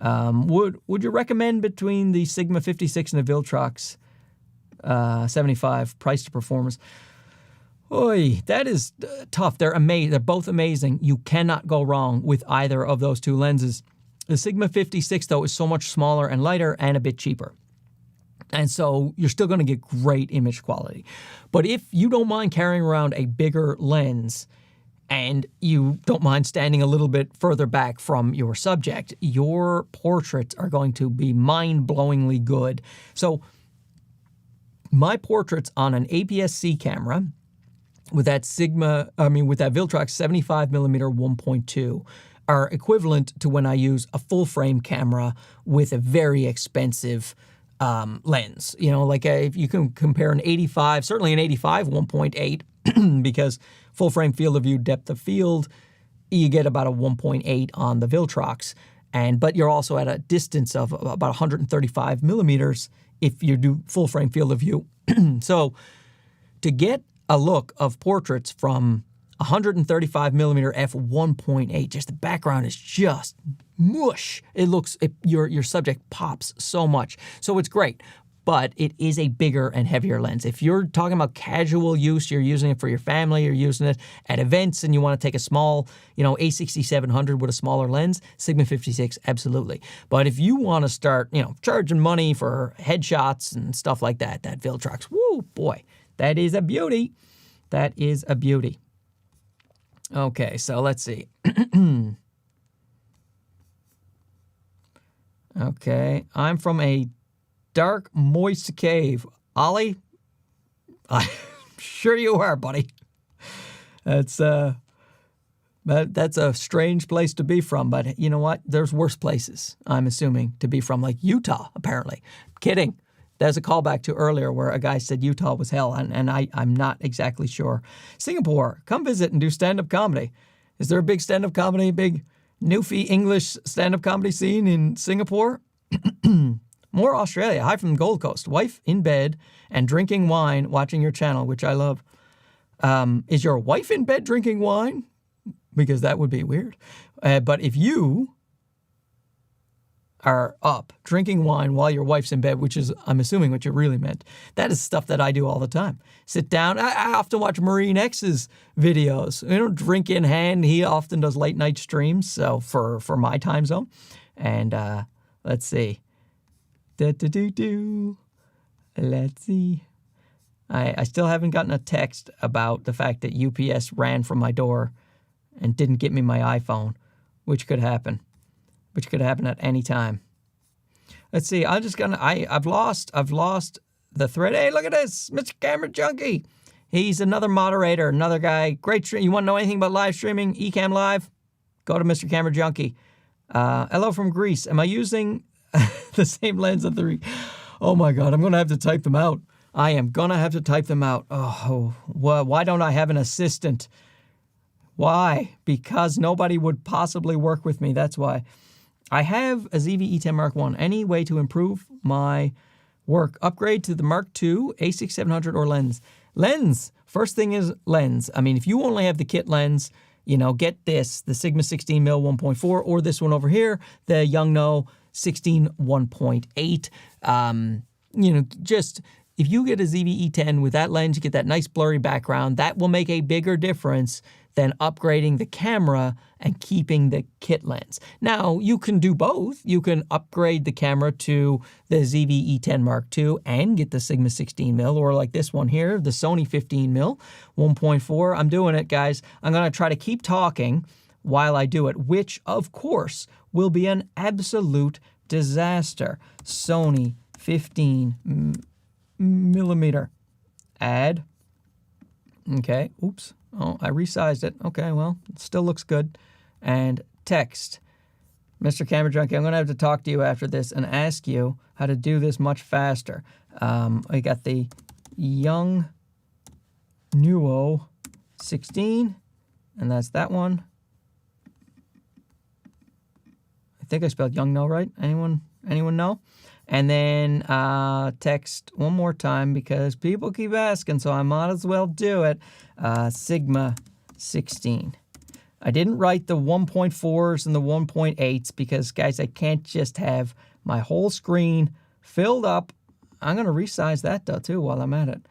Would you recommend between the Sigma 56 and the Viltrox 75 price to performance? Oy, that is tough. They're amazing. They're both amazing. You cannot go wrong with either of those two lenses. The Sigma 56, though, is so much smaller and lighter and a bit cheaper. And so you're still going to get great image quality. But if you don't mind carrying around a bigger lens, and you don't mind standing a little bit further back from your subject, your portraits are going to be mind-blowingly good. So my portraits on an APS-C camera with that Viltrox 75mm 1.2 are equivalent to when I use a full-frame camera with a very expensive lens. You know, like if you can compare an 85, certainly an 85 1.8, because full-frame field of view, depth of field, you get about a 1.8 on the Viltrox, but you're also at a distance of about 135 millimeters if you do full-frame field of view. So to get a look of portraits from 135 millimeter f1.8, just the background is just mush. Your subject pops so much. So it's great, but it is a bigger and heavier lens. If you're talking about casual use, you're using it for your family, you're using it at events, and you want to take a small, A6700 with a smaller lens, Sigma 56, absolutely. But if you want to start, charging money for headshots and stuff like that, that Viltrox, woo, boy, that is a beauty. That is a beauty. Okay, so let's see. Okay, I'm from a dark, moist cave. Ollie, I'm sure you are, buddy. That's a strange place to be from, but you know what? There's worse places, I'm assuming, to be from, like Utah, apparently. Kidding. There's a callback to earlier where a guy said Utah was hell, and I'm not exactly sure. Singapore, come visit and do stand-up comedy. Is there a big stand-up comedy, big Newfie English stand-up comedy scene in Singapore? More Australia. Hi from the Gold Coast. Wife in bed and drinking wine, watching your channel, which I love. Is your wife in bed drinking wine? Because that would be weird. But if you are up drinking wine while your wife's in bed, which is, I'm assuming, what you really meant, that is stuff that I do all the time. Sit down. I often watch Marine X's videos. Drink in hand. He often does late night streams, so for my time zone. And let's see. Let's see. I still haven't gotten a text about the fact that UPS ran from my door and didn't get me my iPhone, which could happen. Which could happen at any time. Let's see. I've lost the thread. Hey, look at this, Mr. Camera Junkie. He's another moderator, another guy. Great stream. You want to know anything about live streaming? ECam Live? Go to Mr. Camera Junkie. Hello from Greece. Am I using the same lens of the? Oh my God, I'm gonna have to type them out. I am gonna have to type them out. Oh, well, why don't I have an assistant? Why? Because nobody would possibly work with me. That's why. I have a ZV-E10 Mark I. Any way to improve my work? Upgrade to the Mark II, A6700 or lens? Lens. First thing is lens. I mean, if you only have the kit lens, get this, the Sigma 16mm 1.4, or this one over here, the Yongnuo 16 1.8. Just if you get a ZV-E10 with that lens, you get that nice blurry background. That will make a bigger difference than upgrading the camera and keeping the kit lens. Now, you can do both. You can upgrade the camera to the ZV-E10 Mark II and get the Sigma 16mm, or like this one here, the Sony 15mm 1.4. I'm doing it, guys. I'm going to try to keep talking while I do it, which, of course, will be an absolute disaster. Sony 15mm. Add. Okay, oops. Oh, I resized it. Okay, well, it still looks good. And text. Mr. Camera Junkie, I'm going to have to talk to you after this and ask you how to do this much faster. I got the Yongnuo 16, and that's that one. I think I spelled Yongnuo right. Anyone know? And then text one more time because people keep asking, so I might as well do it. Sigma 16. I didn't write the 1.4s and the 1.8s because, guys, I can't just have my whole screen filled up. I'm going to resize that, though, too, while I'm at it.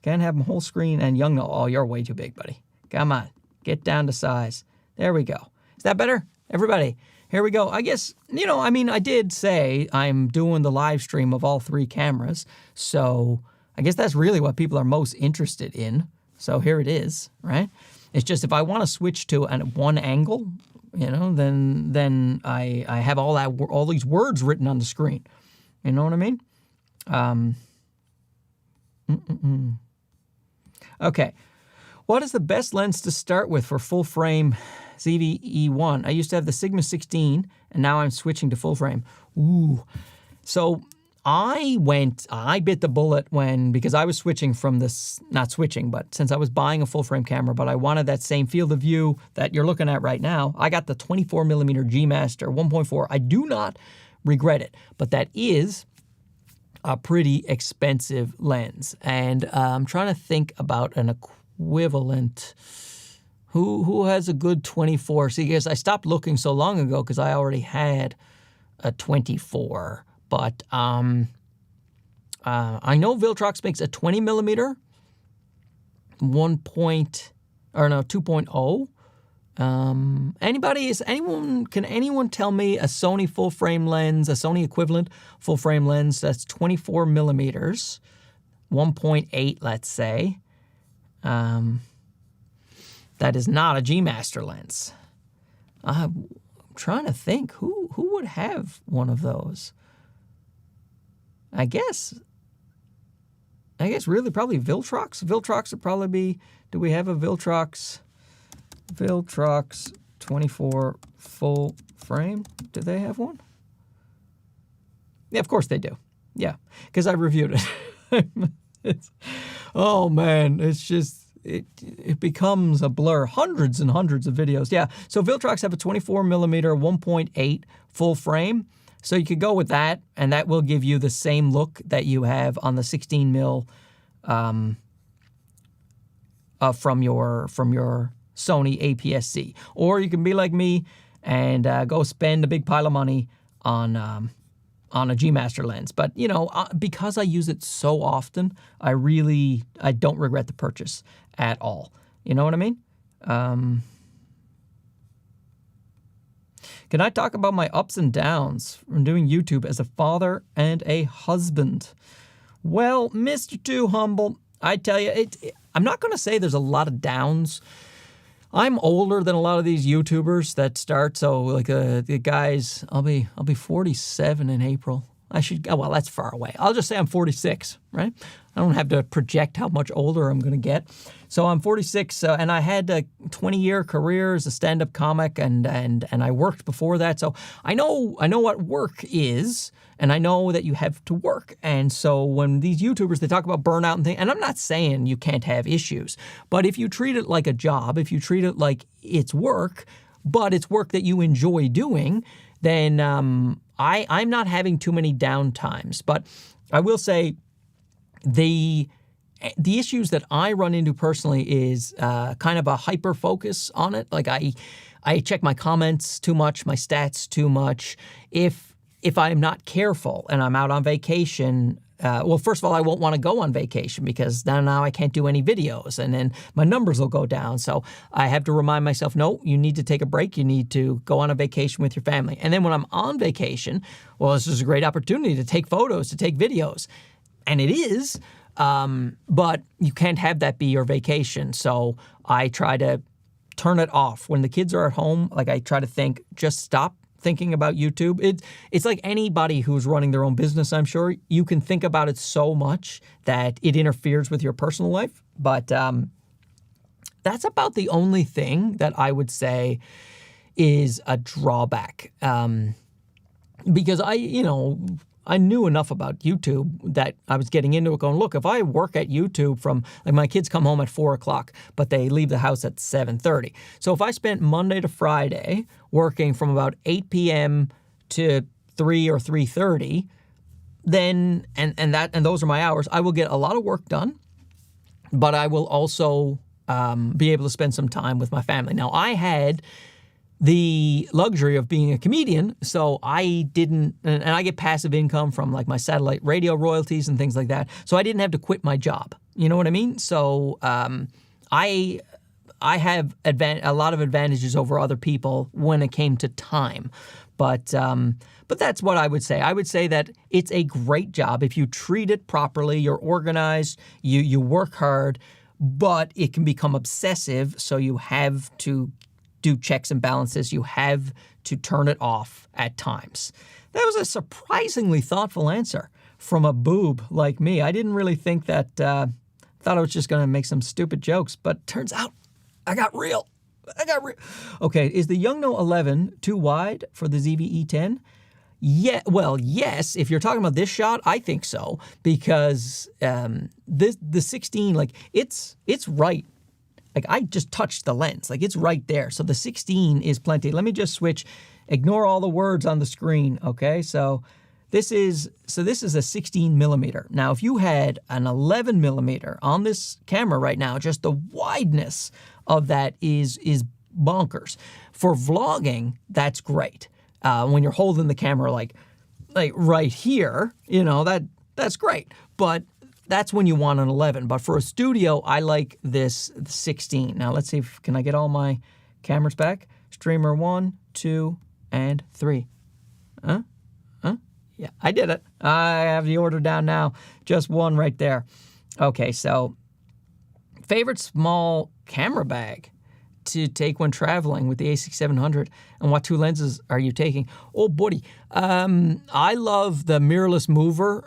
Can't have my whole screen and Yongnuo. Oh, you're way too big, buddy. Come on. Get down to size. There we go. Is that better? Everybody. Here we go. I guess, I did say I'm doing the live stream of all three cameras, so I guess that's really what people are most interested in. So here it is, right? It's just if I want to switch to one angle, then I have all these words written on the screen. You know what I mean? Okay. What is the best lens to start with for full frame ZV-E10? I used to have the Sigma 16, and now I'm switching to full frame. Ooh. So I bit the bullet because I was switching from this, not switching, but since I was buying a full frame camera, but I wanted that same field of view that you're looking at right now, I got the 24mm G Master 1.4. I do not regret it, but that is a pretty expensive lens. And I'm trying to think about an equivalent. Who has a good 24? See, because I stopped looking so long ago because I already had a 24. But I know Viltrox makes a 20mm 2.0. Can anyone tell me a Sony full frame lens, a Sony equivalent full frame lens that's 24mm, 1.8, let's say, that is not a G Master lens? I'm trying to think who would have one of those. I guess really probably Viltrox. Viltrox would probably be. Do we have a Viltrox 24 full frame? Do they have one? Yeah, of course they do. Yeah, because I reviewed it. Oh man, it's just it becomes a blur. Hundreds and hundreds of videos. Yeah, so Viltrox have a 24mm 1.8 full frame. So you could go with that, and that will give you the same look that you have on the 16mm from your Sony APS-C. Or you can be like me and go spend a big pile of money on a G Master lens. But because I use it so often, I don't regret the purchase at all. You know what I mean? Can I talk about my ups and downs from doing YouTube as a father and a husband? Well, Mr. Too Humble, I tell you, I'm not going to say there's a lot of downs. I'm older than a lot of these YouTubers that start. So like the guys, I'll be 47 in April. Well, that's far away. I'll just say I'm 46, right? I don't have to project how much older I'm going to get. So I'm 46, and I had a 20-year career as a stand-up comic, and I worked before that. So I know what work is, and I know that you have to work. And so when these YouTubers, they talk about burnout and things, and I'm not saying you can't have issues, but if you treat it like a job, if you treat it like it's work, but it's work that you enjoy doing, then I'm not having too many downtimes. But I will say the issues that I run into personally is kind of a hyper focus on it. Like I check my comments too much, my stats too much. If I'm not careful and I'm out on vacation, well, first of all, I won't want to go on vacation because now I can't do any videos, and then my numbers will go down. So I have to remind myself, no, you need to take a break. You need to go on a vacation with your family. And then when I'm on vacation, well, this is a great opportunity to take photos, to take videos. And it is, but you can't have that be your vacation. So I try to turn it off. When the kids are at home, like I try to think, just stop thinking about YouTube. It's like anybody who's running their own business, I'm sure. You can think about it so much that it interferes with your personal life. But that's about the only thing that I would say is a drawback. Because I knew enough about YouTube that I was getting into it going, look, if I work at YouTube from, like my kids come home at 4 o'clock, but they leave the house at 7:30. So if I spent Monday to Friday working from about 8 p.m. to 3 or 3:30, then, and those are my hours, I will get a lot of work done, but I will also be able to spend some time with my family. Now, I had the luxury of being a comedian, so I didn't, and I get passive income from like my satellite radio royalties and things like that, so I didn't have to quit my job. You know what I mean? So I have a lot of advantages over other people when it came to time. But that's what I would say. I would say that it's a great job if you treat it properly, you're organized, you work hard. but it can become obsessive, so you have to do checks and balances. You have to turn it off at times. That was a surprisingly thoughtful answer from a boob like me. I didn't really think that, thought I was just going to make some stupid jokes, but turns out I got real. Okay, is the Yongnuo 11 too wide for the ZV-E10? Yeah, well, yes. If you're talking about this shot, I think so, because the 16, like it's right. Like I just touched the lens, like it's right there. So the 16 is plenty. Let me just switch. Ignore all the words on the screen. Okay, so this is a 16 millimeter. Now, if you had an 11 millimeter on this camera right now, just the wideness of that is bonkers. For vlogging, that's great. When you're holding the camera like right here, you know, that's great. But that's when you want an 11. But for a studio, I like this 16. Now let's see can I get all my cameras back? Streamer 1, 2, and 3. Huh? Yeah, I did it. I have the order down now. Just one right there. Okay, so favorite small camera bag to take when traveling with the A6700, and what 2 lenses are you taking? Oh, buddy. I love the mirrorless mover.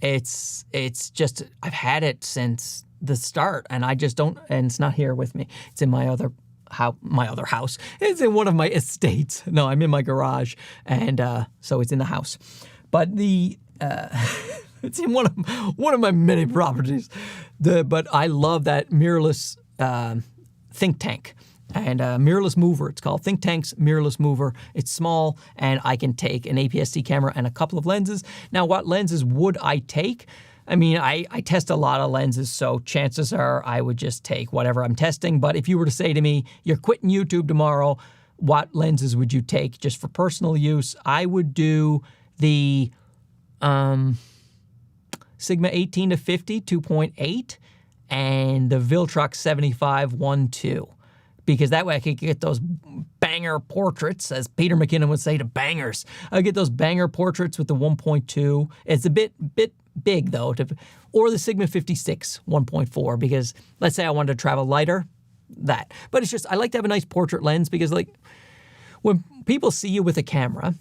It's just, I've had it since the start, and I just don't, and it's not here with me. It's in my other house. It's in one of my estates. No, I'm in my garage, and so it's in the house. But it's in one of my many properties. But I love that mirrorless think tank and mirrorless mover. It's called Think Tank's mirrorless mover. It's small, and I can take an APS-C camera and a couple of lenses. Now, what lenses would I take? I mean, I test a lot of lenses, so chances are I would just take whatever I'm testing. But if you were to say to me, you're quitting YouTube tomorrow, what lenses would you take just for personal use? I would do the Sigma 18-50 2.8 and the Viltrox 75-1.2. Because that way I could get those banger portraits, as Peter McKinnon would say, to bangers. I get those banger portraits with the 1.2. It's a bit big though, or the Sigma 56 1.4, because let's say I wanted to travel lighter, that. But it's just, I like to have a nice portrait lens, because like when people see you with a camera,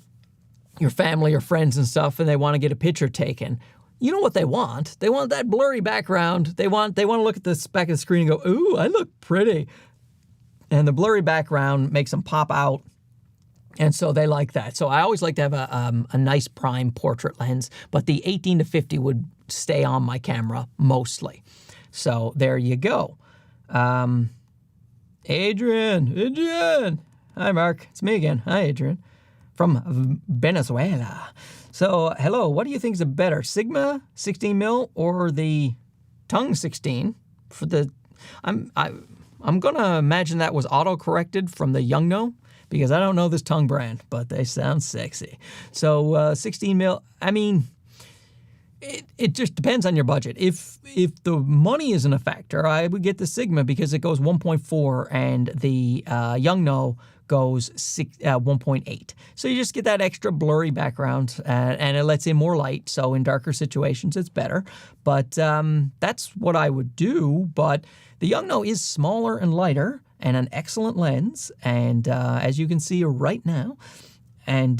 your family or friends and stuff, and they want to get a picture taken, you know what they want? They want that blurry background. They want to look at the back of the screen and go, ooh, I look pretty. And the blurry background makes them pop out. And so they like that. So I always like to have a nice prime portrait lens, but the 18-50 would stay on my camera mostly. So there you go. Adrian. Hi, Mark. It's me again. Hi, Adrian. From Venezuela. So, hello. What do you think is a better, Sigma 16 mil or the Tongue 16? For the, I'm gonna imagine that was auto-corrected from the Yongnuo, because I don't know this Tongue brand, but they sound sexy. So 16 mil, I mean, it just depends on your budget. If the money isn't a factor, I would get the Sigma, because it goes 1.4 and the Yongnuo goes 1.8. So you just get that extra blurry background, and it lets in more light. So in darker situations, it's better. But that's what I would do. But the Yongnuo is smaller and lighter, and an excellent lens, and as you can see right now, and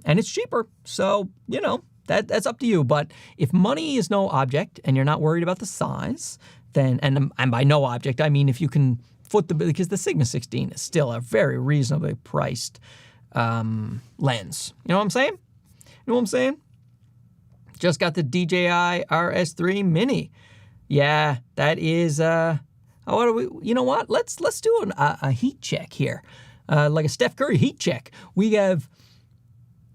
it's cheaper. So you know that's up to you. But if money is no object and you're not worried about the size, then and by no object I mean if you can foot because the Sigma 16 is still a very reasonably priced lens. You know what I'm saying? You know what I'm saying? Just got the DJI RS3 Mini. Yeah, that is. What do we? You know what? Let's do a heat check here, like a Steph Curry heat check. We have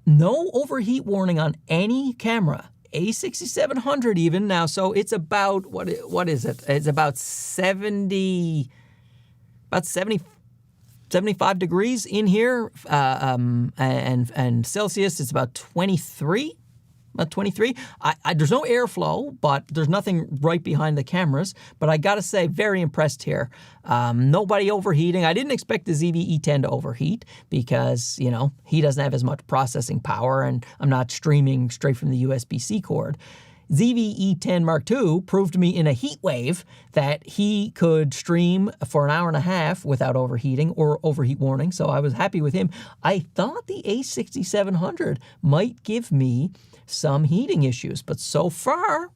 no overheat warning on any camera. A6700 even now, so it's about what is it? It's about 75 degrees in here, and Celsius it's about 23. About 23. There's no airflow, but there's nothing right behind the cameras. But I gotta say, very impressed here. Nobody overheating. I didn't expect the ZV-E10 to overheat because, you know, he doesn't have as much processing power, and I'm not streaming straight from the USB-C cord. ZV-E10 Mark II proved to me in a heat wave that he could stream for an hour and a half without overheating or overheat warning, so I was happy with him. I thought the A6700 might give me some heating issues, but so far,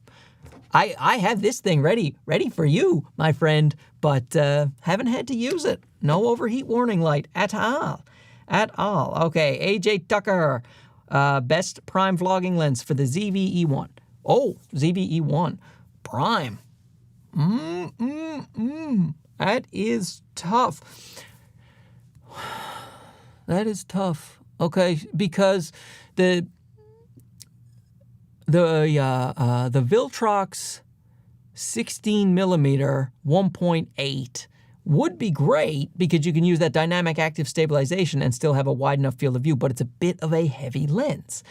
I have this thing ready for you, my friend, but haven't had to use it. No overheat warning light at all. Okay, AJ Tucker, best prime vlogging lens for the ZV-E1. Oh, ZV-E1 prime. That is tough. That is tough. Okay, because the Viltrox 16mm 1.8 would be great because you can use that dynamic active stabilization and still have a wide enough field of view, but it's a bit of a heavy lens.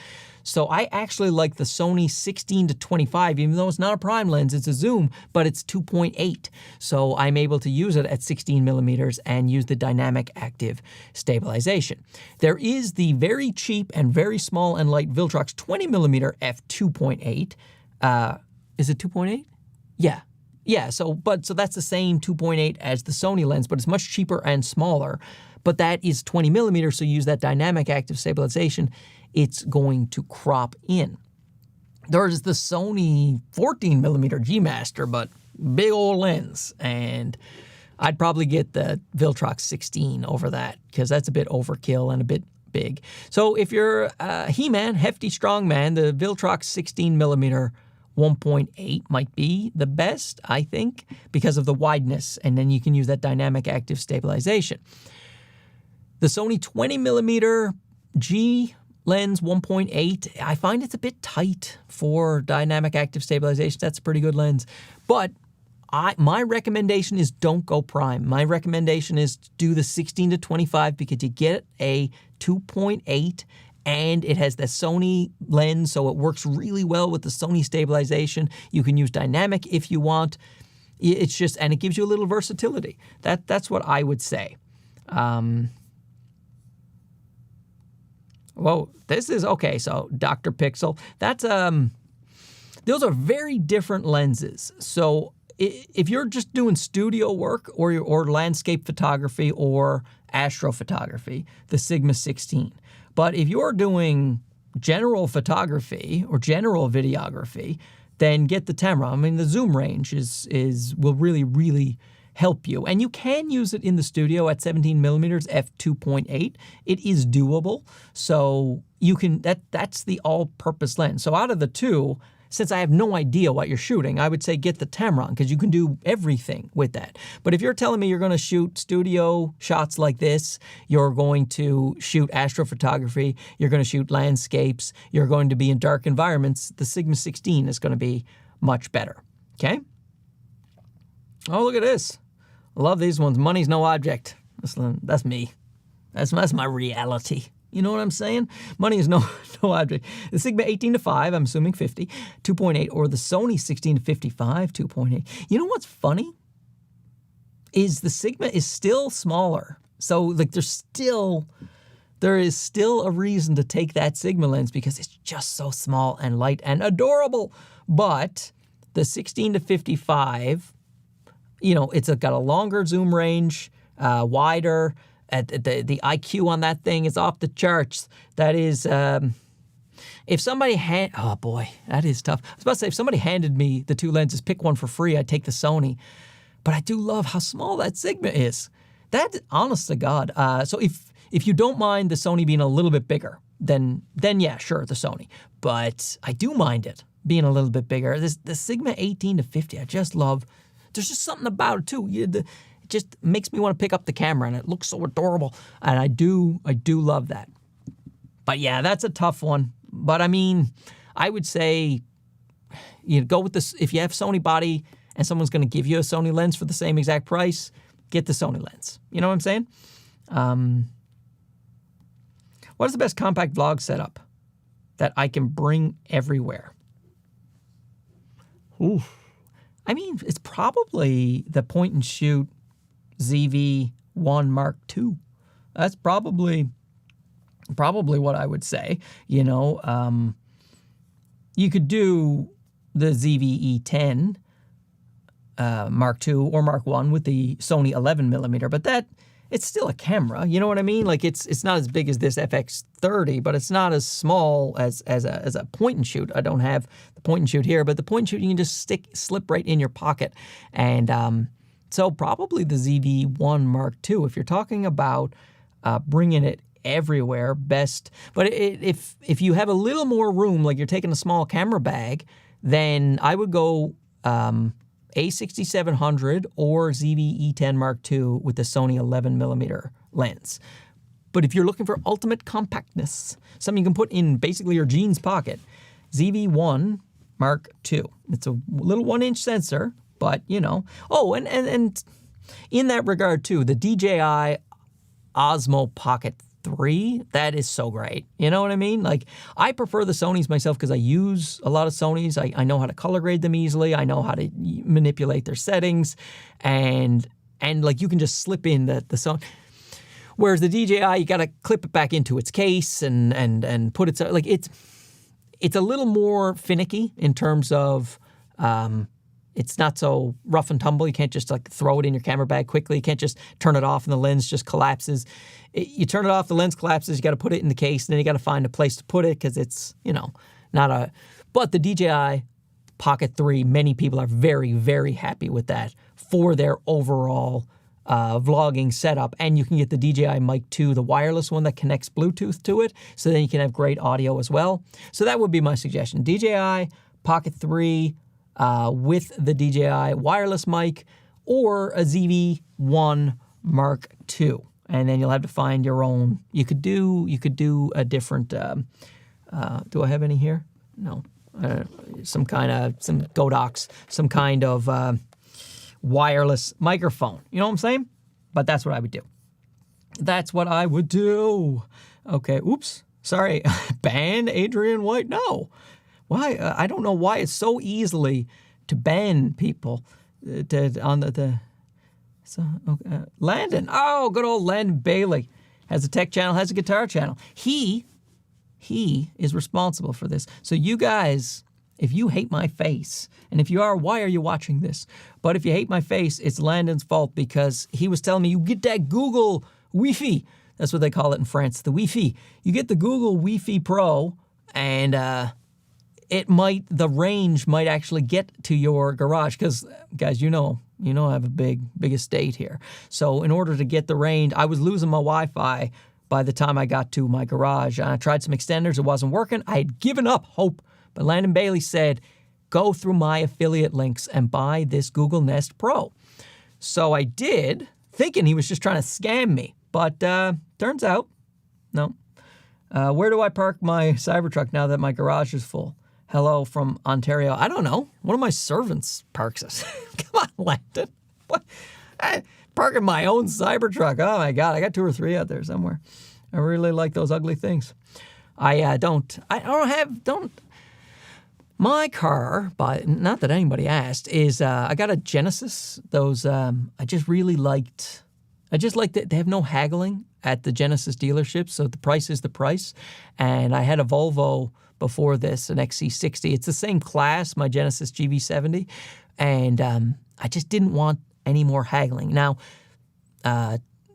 So I actually like the Sony 16-25, even though it's not a prime lens, it's a zoom, but it's 2.8. So I'm able to use it at 16mm and use the dynamic active stabilization. There is the very cheap and very small and light Viltrox 20mm f2.8. Is it 2.8? Yeah. Yeah, so that's the same 2.8 as the Sony lens, but it's much cheaper and smaller. But that is 20mm, so use that dynamic active stabilization, it's going to crop in. There's the Sony 14mm G Master, but big old lens, and I'd probably get the Viltrox 16 over that because that's a bit overkill and a bit big. So if you're a He-Man, hefty, strong man, the Viltrox 16mm 1.8 might be the best, I think, because of the wideness, and then you can use that dynamic active stabilization. The Sony 20mm G lens 1.8, I find it's a bit tight for dynamic active stabilization. That's a pretty good lens. But my recommendation is don't go prime. My recommendation is do the 16-25 because you get a 2.8 and it has the Sony lens, so it works really well with the Sony stabilization. You can use dynamic if you want. It's just, and it gives you a little versatility. That's what I would say. Whoa, this is, okay, so Dr. Pixel, that's, those are very different lenses. So if you're just doing studio work or landscape photography or astrophotography, the Sigma 16. But if you're doing general photography or general videography, then get the Tamron. I mean, the zoom range will really, really help you. And you can use it in the studio at 17mm f2.8. It is doable. So you can, that's the all-purpose lens. So out of the two, since I have no idea what you're shooting, I would say get the Tamron because you can do everything with that. But if you're telling me you're going to shoot studio shots like this, you're going to shoot astrophotography, you're going to shoot landscapes, you're going to be in dark environments, the Sigma 16 is going to be much better. Okay? Oh, look at this. I love these ones. Money's no object. That's me. That's my reality. You know what I'm saying? Money is no object. The Sigma 18-5, I'm assuming 50, 2.8, or the Sony 16-55, 2.8. You know what's funny? Is the Sigma is still smaller. So like there is still a reason to take that Sigma lens because it's just so small and light and adorable. But the 16-55, you know, it's got a longer zoom range, wider. The IQ on that thing is off the charts. That is, if somebody oh boy, that is tough. I was about to say, if somebody handed me the two lenses, pick one for free, I'd take the Sony. But I do love how small that Sigma is. That, honest to God. So if you don't mind the Sony being a little bit bigger, then yeah, sure, the Sony. But I do mind it being a little bit bigger. The Sigma 18-50, I just love. There's just something about it too. It just makes me want to pick up the camera, and it looks so adorable. And I do love that. But yeah, that's a tough one. But I mean, I would say, you know, go with this. If you have Sony body and someone's going to give you a Sony lens for the same exact price, get the Sony lens. You know what I'm saying? What is the best compact vlog setup that I can bring everywhere? Ooh. I mean, it's probably the point and shoot ZV-1 Mark II. That's probably what I would say. You know, you could do the ZV-E10 Mark II or Mark I with the Sony 11mm, but it's still a camera. You know what I mean? Like it's not as big as this FX30, but it's not as small as a point and shoot. I don't have the point and shoot here, but the point and shoot you can just slip right in your pocket. And so probably the ZV-1 Mark II, if you're talking about bringing it everywhere, best. But if you have a little more room, like you're taking a small camera bag, then I would go A6700 or ZV-E10 Mark II with the Sony 11mm lens. But if you're looking for ultimate compactness, something you can put in basically your jeans pocket, ZV-1 Mark II. It's a little 1-inch sensor, but you know. Oh, and in that regard too, the DJI Osmo Pocket 3, that is so great. You know what I mean? Like, I prefer the Sonys myself because I use a lot of Sonys. I know how to color grade them easily. I know how to manipulate their settings, and like you can just slip in the Sony. Whereas the DJI, you got to clip it back into its case and put it, like it's a little more finicky in terms of it's not so rough and tumble. You can't just like throw it in your camera bag quickly. You can't just turn it off and the lens just collapses. You turn it off, the lens collapses. You got to put it in the case, and then you got to find a place to put it because it's, you know, not a. But the DJI Pocket 3, many people are very, very happy with that for their overall vlogging setup. And you can get the DJI Mic 2, the wireless one that connects Bluetooth to it, so then you can have great audio as well. So that would be my suggestion. DJI Pocket 3 with the DJI wireless mic, or a ZV-1 Mark II. And then you'll have to find your own. You could do a different. Do I have any here? No. Some Godox, some kind of wireless microphone. You know what I'm saying? But that's what I would do. That's what I would do. Okay. Oops. Sorry. Ban Adrian White? No. Why? I don't know why it's so easily to ban people. Landon. Oh, good old Landon Bailey has a tech channel, has a guitar channel. He is responsible for this. So you guys, if you hate my face, and if you are, why are you watching this? But if you hate my face, it's Landon's fault, because he was telling me, you get that Google Wi-Fi. That's what they call it in France, the Wi-Fi. You get the Google Wi-Fi Pro, and the range might actually get to your garage, because guys, you know I have a big estate here. So in order to get the range, I was losing my Wi-Fi by the time I got to my garage. I tried some extenders, it wasn't working. I had given up hope, but Landon Bailey said, go through my affiliate links and buy this Google Nest Pro. So I did, thinking he was just trying to scam me, but turns out, no. Where do I park my Cybertruck now that my garage is full? Hello from Ontario. I don't know. One of my servants parks us. Come on, Landon. What? I parking my own Cybertruck. Oh my God, I got 2 or 3 out there somewhere. I really like those ugly things. My car, but not that anybody asked, is I got a Genesis. Those I just like that they have no haggling at the Genesis dealership, so the price is the price. And I had a Volvo before this, an XC60. It's the same class, my Genesis GV70, and I just didn't want any more haggling. Now,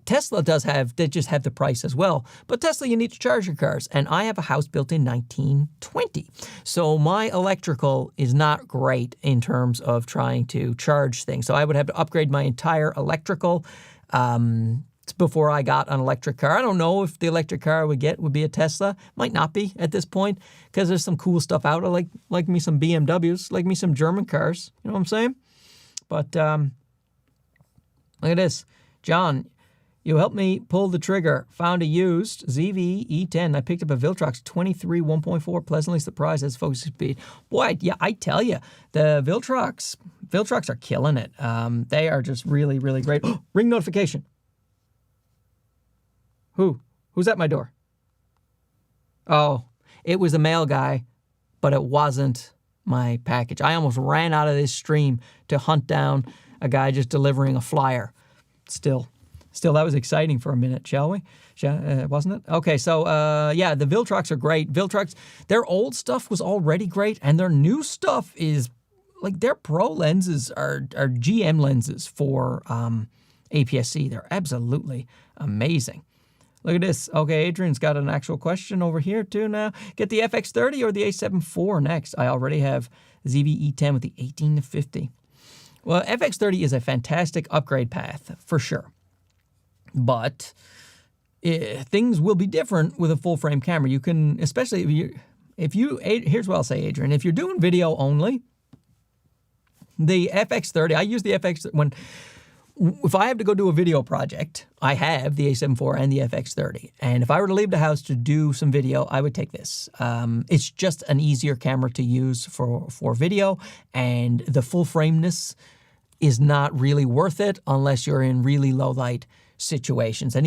Tesla they just have the price as well, but Tesla, you need to charge your cars, and I have a house built in 1920, so my electrical is not great in terms of trying to charge things, so I would have to upgrade my entire electrical before I got an electric car. I don't know if the electric car I would get would be a Tesla. Might not be at this point, because there's some cool stuff out. I like me some BMWs, like me some German cars. You know what I'm saying? But look at this. John, you helped me pull the trigger. Found a used ZV-E10. I picked up a Viltrox 23 1.4. Pleasantly surprised as focus speed. Boy, yeah, I tell you, the Viltrox are killing it. They are just really, really great. Ring notification. Who's at my door? Oh, it was a mail guy, but it wasn't my package. I almost ran out of this stream to hunt down a guy just delivering a flyer. Still, Still, that was exciting for a minute, shall we? Wasn't it? Okay, so yeah, the Viltrox are great. Viltrox, their old stuff was already great, and their new stuff is, like, their Pro lenses are GM lenses for APS-C. They're absolutely amazing. Look at this. Okay, Adrian's got an actual question over here too now. Get the FX30 or the A7 IV next? I already have ZV-E10 with the 18-50. Well, FX30 is a fantastic upgrade path, for sure. But things will be different with a full-frame camera. You can, especially if you, here's what I'll say, Adrian. If you're doing video only, the FX30, I use the FX, if I have to go do a video project, I have the A7 IV and the FX30. And if I were to leave the house to do some video, I would take this. It's just an easier camera to use for video, and the full frameness is not really worth it unless you're in really low light situations. And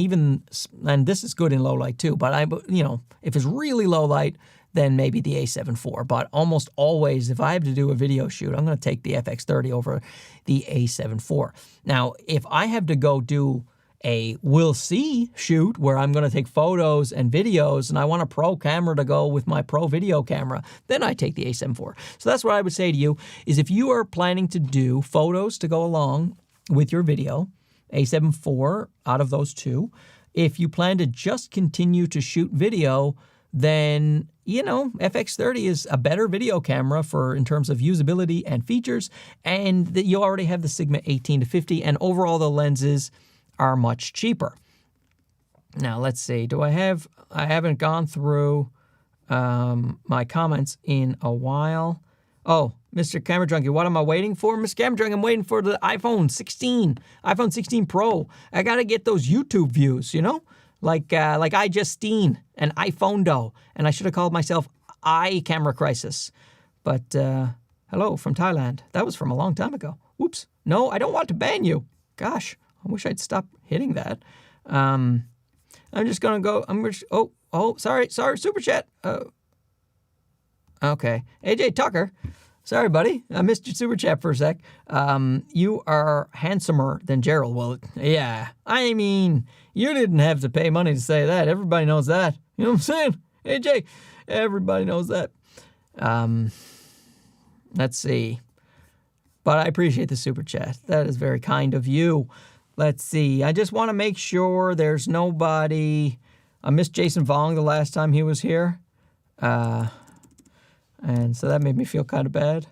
this is good in low light too, but if it's really low light, then maybe the A7 IV. But almost always, if I have to do a video shoot, I'm going to take the FX30 over the A7 IV. Now, if I have to go do a we'll see shoot where I'm going to take photos and videos and I want a pro camera to go with my pro video camera, then I take the A7 IV. So that's what I would say to you, is if you are planning to do photos to go along with your video, A7 IV out of those two. If you plan to just continue to shoot video, then, FX30 is a better video camera in terms of usability and features, and that you already have the Sigma 18-50, and overall the lenses are much cheaper. Now, let's see. I haven't gone through my comments in a while. Oh, Mr. Camera Junkie, what am I waiting for? Mr. Camera Junkie, I'm waiting for the iPhone 16 Pro. I got to get those YouTube views, like iJustine and iPhonedo, and I should have called myself iCamera Crisis. But hello from Thailand. That was from a long time ago. Whoops. No, I don't want to ban you. Gosh, I wish I'd stop hitting that. I'm just gonna go. Sorry, super chat. Okay, AJ Tucker. Sorry, buddy. I missed your super chat for a sec. You are handsomer than Gerald. Well, yeah. I mean, you didn't have to pay money to say that. Everybody knows that. You know what I'm saying? AJ, everybody knows that. Let's see. But I appreciate the super chat. That is very kind of you. Let's see. I just want to make sure there's nobody. I missed Jason Vong the last time he was here. And so that made me feel kind of bad.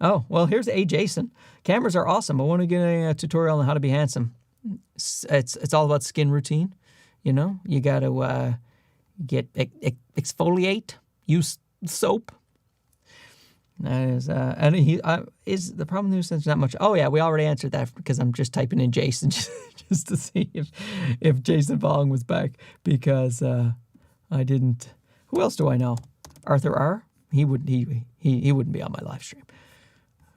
Oh, well, here's A. Jason. Cameras are awesome. I want to get a tutorial on how to be handsome. It's all about skin routine. You got to exfoliate, use soap. That is the problem. There's not much. Oh yeah, we already answered that because I'm just typing in Jason just to see if Jason Vong was back, because I didn't. Who else do I know? Arthur R. He wouldn't be on my live stream.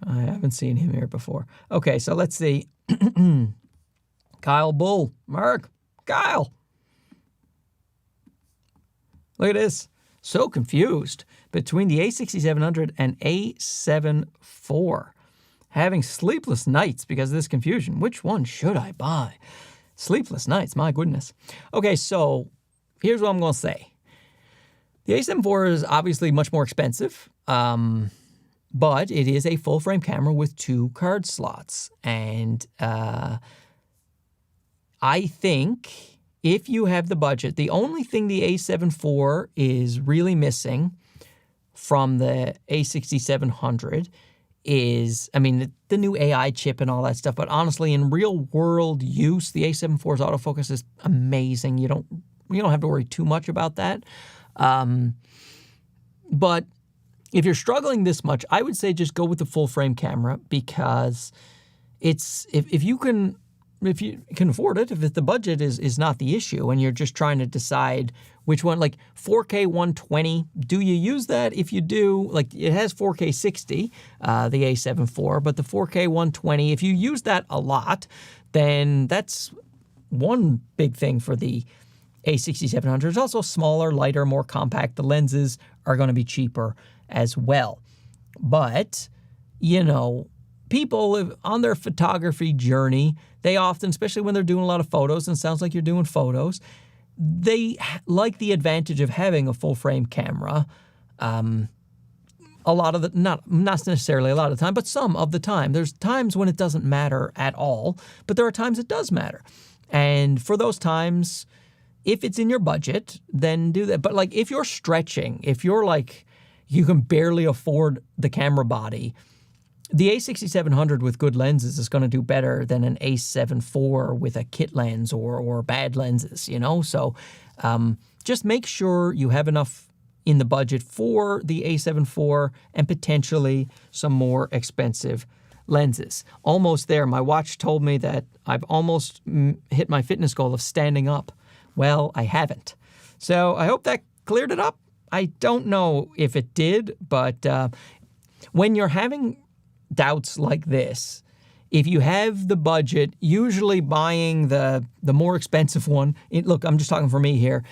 I haven't seen him here before. Okay, so let's see. Kyle Bull, Mark, Kyle. Look at this. So confused between the A6700 and A7 IV. Having sleepless nights because of this confusion. Which one should I buy? Sleepless nights, my goodness. Okay, so here's what I'm going to say. The A7 IV is obviously much more expensive, but it is a full-frame camera with 2 card slots. And I think if you have the budget, the only thing the A7 IV is really missing from the A6700 is, the new AI chip and all that stuff, but honestly, in real-world use, the A7 IV's autofocus is amazing. You don't have to worry too much about that. But if you're struggling this much, I would say just go with the full frame camera, because if you can afford it, if the budget is not the issue and you're just trying to decide which one, like 4K 120, do you use that? If you do, like it has 4K 60, the A7 IV, but the 4K 120, if you use that a lot, then that's one big thing for the A6700. It's also smaller, lighter, more compact. The lenses are going to be cheaper as well. But, people on their photography journey, they often, especially when they're doing a lot of photos, and it sounds like you're doing photos, they like the advantage of having a full frame camera. A lot of the, not necessarily a lot of the time, but some of the time. There's times when it doesn't matter at all, but there are times it does matter. And for those times, if it's in your budget, then do that. But like if you're stretching, if you're like, you can barely afford the camera body, the A6700 with good lenses is going to do better than an A7 IV with a kit lens or bad lenses, you know? So just make sure you have enough in the budget for the A7 IV and potentially some more expensive lenses. Almost there. My watch told me that I've almost hit my fitness goal of standing up. Well, I haven't. So I hope that cleared it up. I don't know if it did, but when you're having doubts like this, if you have the budget, usually buying the more expensive one, look, I'm just talking for me here,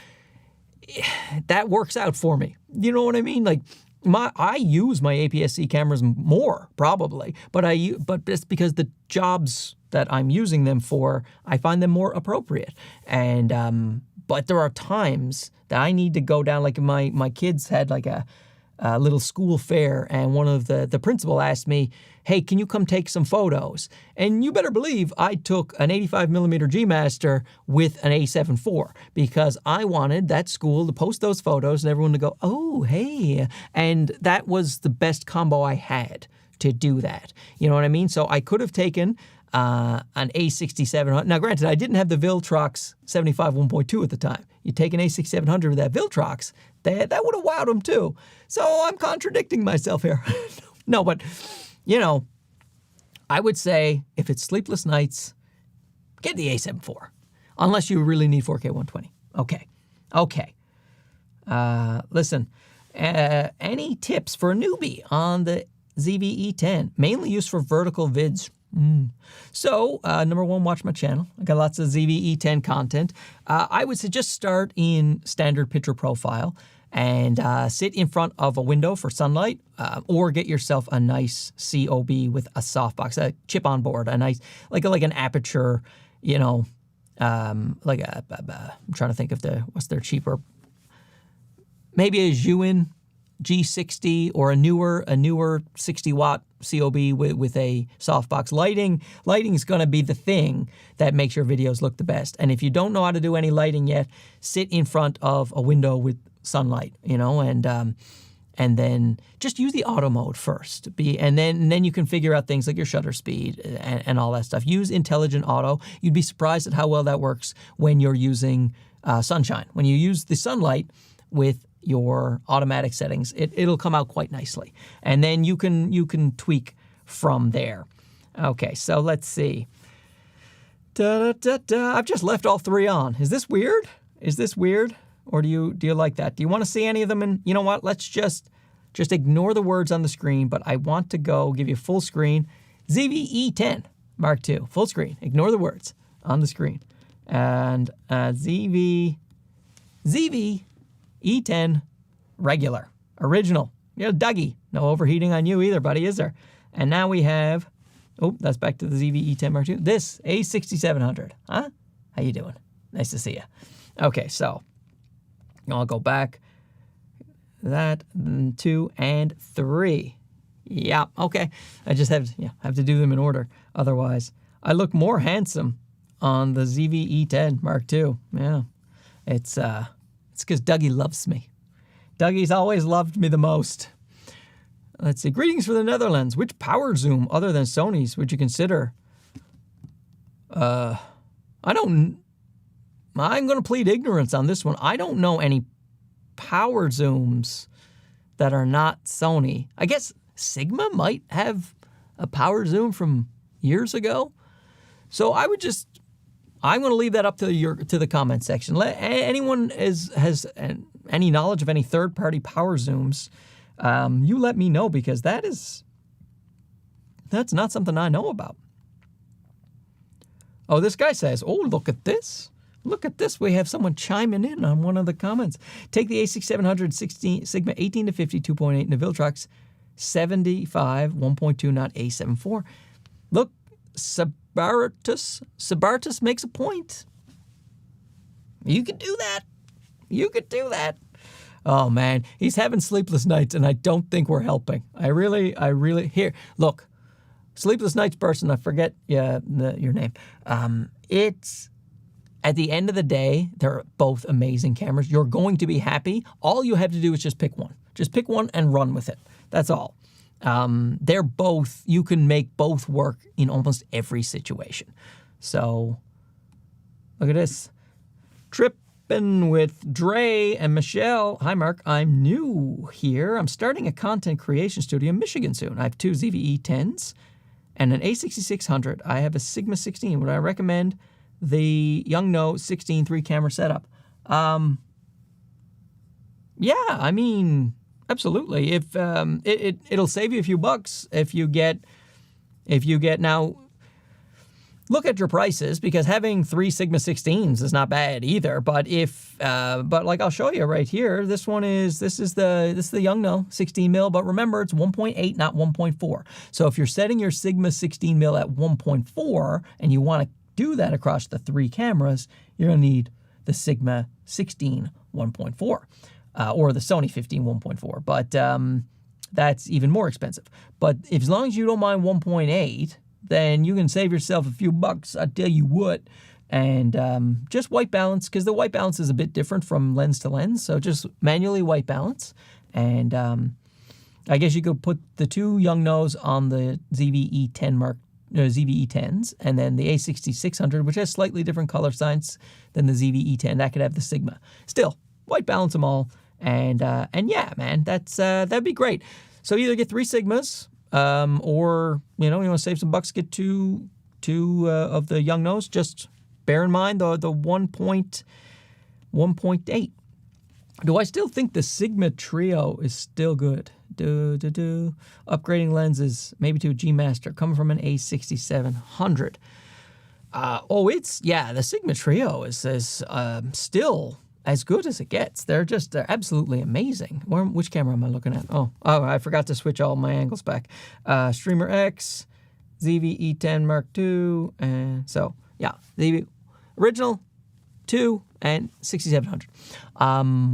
that works out for me. You know what I mean? Like I use my APS-C cameras more probably, but it's because the jobs that I'm using them for, I find them more appropriate. And but there are times that I need to go down. Like my kids had like a little school fair, and one of the principal asked me, hey, can you come take some photos? And you better believe I took an 85mm G Master with an A7 IV because I wanted that school to post those photos and everyone to go, oh, hey. And that was the best combo I had to do that. You know what I mean? So I could have taken an A6700. Now, granted, I didn't have the Viltrox 75 1.2 at the time. You take an A6700 with that Viltrox, that would have wowed them too. So I'm contradicting myself here. No, but, you know, I would say if it's sleepless nights, get the A7 IV. Unless you really need 4K 120. Okay. Listen, any tips for a newbie on the ZV-E10? Mainly used for vertical vids. So, number one, watch my channel. I got lots of ZV-E10 content. I would suggest start in standard picture profile and sit in front of a window for sunlight, or get yourself a nice COB with a softbox, a chip on board, a nice, like an aperture, you know, I'm trying to think of what's their cheaper, maybe a Zhuin G60 or a newer 60 watt COB with a softbox. Lighting is going to be the thing that makes your videos look the best. And if you don't know how to do any lighting yet, sit in front of a window with sunlight, you know, and then just use the auto mode first. And then you can figure out things like your shutter speed and all that stuff. Use intelligent auto. You'd be surprised at how well that works when you're using sunshine. When you use the sunlight with your automatic settings, it'll come out quite nicely. And then you can tweak from there. Okay, so let's see. I've just left all three on. Is this weird? Or do you like that? Do you want to see any of them? And you know what? Let's just ignore the words on the screen, but I want to give you full screen. ZV-E10 Mark II, full screen. Ignore the words on the screen. And ZV-E10 regular, original. Yeah, Dougie. No overheating on you either, buddy, is there? And now we have, that's back to the ZV-E10 Mark II. This A6700. Huh? How you doing? Nice to see you. Okay, so I'll go back. That, 2, and 3. Yeah, okay. I just have to do them in order. Otherwise, I look more handsome on the ZV-E10 Mark II. Yeah, it's because Dougie loves me. Dougie's always loved me the most. Let's see. Greetings from the Netherlands. Which power zoom other than Sony's would you consider? I'm going to plead ignorance on this one. I don't know any power zooms that are not Sony. I guess Sigma might have a power zoom from years ago. So I'm going to leave that up to the comment section. Let anyone has any knowledge of any third-party power zooms, you let me know, because that's not something I know about. Oh, this guy says, oh, look at this. Look at this. We have someone chiming in on one of the comments. Take the A6700 Sigma 18 to 50 2.8 in the Viltrox 75 1.2 not A74. Look, Sabartus makes a point. You could do that. You could do that. Oh man, he's having sleepless nights, and I don't think we're helping. I really, here, look, sleepless nights person, I forget your name. It's, at the end of the day, they're both amazing cameras. You're going to be happy. All you have to do is just pick one. Just pick one and run with it. That's all. They're both, you can make both work in almost every situation. So, look at this. Tripping with Dre and Michelle. Hi, Mark. I'm new here. I'm starting a content creation studio in Michigan soon. I have 2 ZV-E10s and an A6600. I have a Sigma 16. Would I recommend the Yongnuo 16 3-camera setup? Yeah, I mean, absolutely. If it'll save you a few bucks if you get now. Look at your prices, because having 3 Sigma 16s is not bad either. But but like I'll show you right here, this is the Yongnuo 16mm. But remember, it's 1.8, not 1.4. So if you're setting your Sigma 16mm at 1.4 and you want to do that across the 3 cameras, you're gonna need the Sigma 16 1.4 or the Sony 15 1.4. But that's even more expensive. But as long as you don't mind 1.8. Then you can save yourself a few bucks, I tell you what. And just white balance, because the white balance is a bit different from lens to lens. So just manually white balance. And I guess you could put the 2 Yongnuos on the ZV-E10s, and then the A6600, which has slightly different color science than the ZV-E10. That could have the Sigma. Still, white balance them all. And yeah, man, that'd be great. So either get 3 Sigmas, or, you want to save some bucks, get two of the Yongnuos. Just bear in mind the 1.8. Do I still think the Sigma Trio is still good? Upgrading lenses, maybe to a G Master, coming from an A6700. The Sigma Trio is still as good as it gets. They're absolutely amazing. Which camera am I looking at? Oh, I forgot to switch all my angles back. Streamer X, ZV-E10 Mark II, and so yeah, the original 2 and 6700.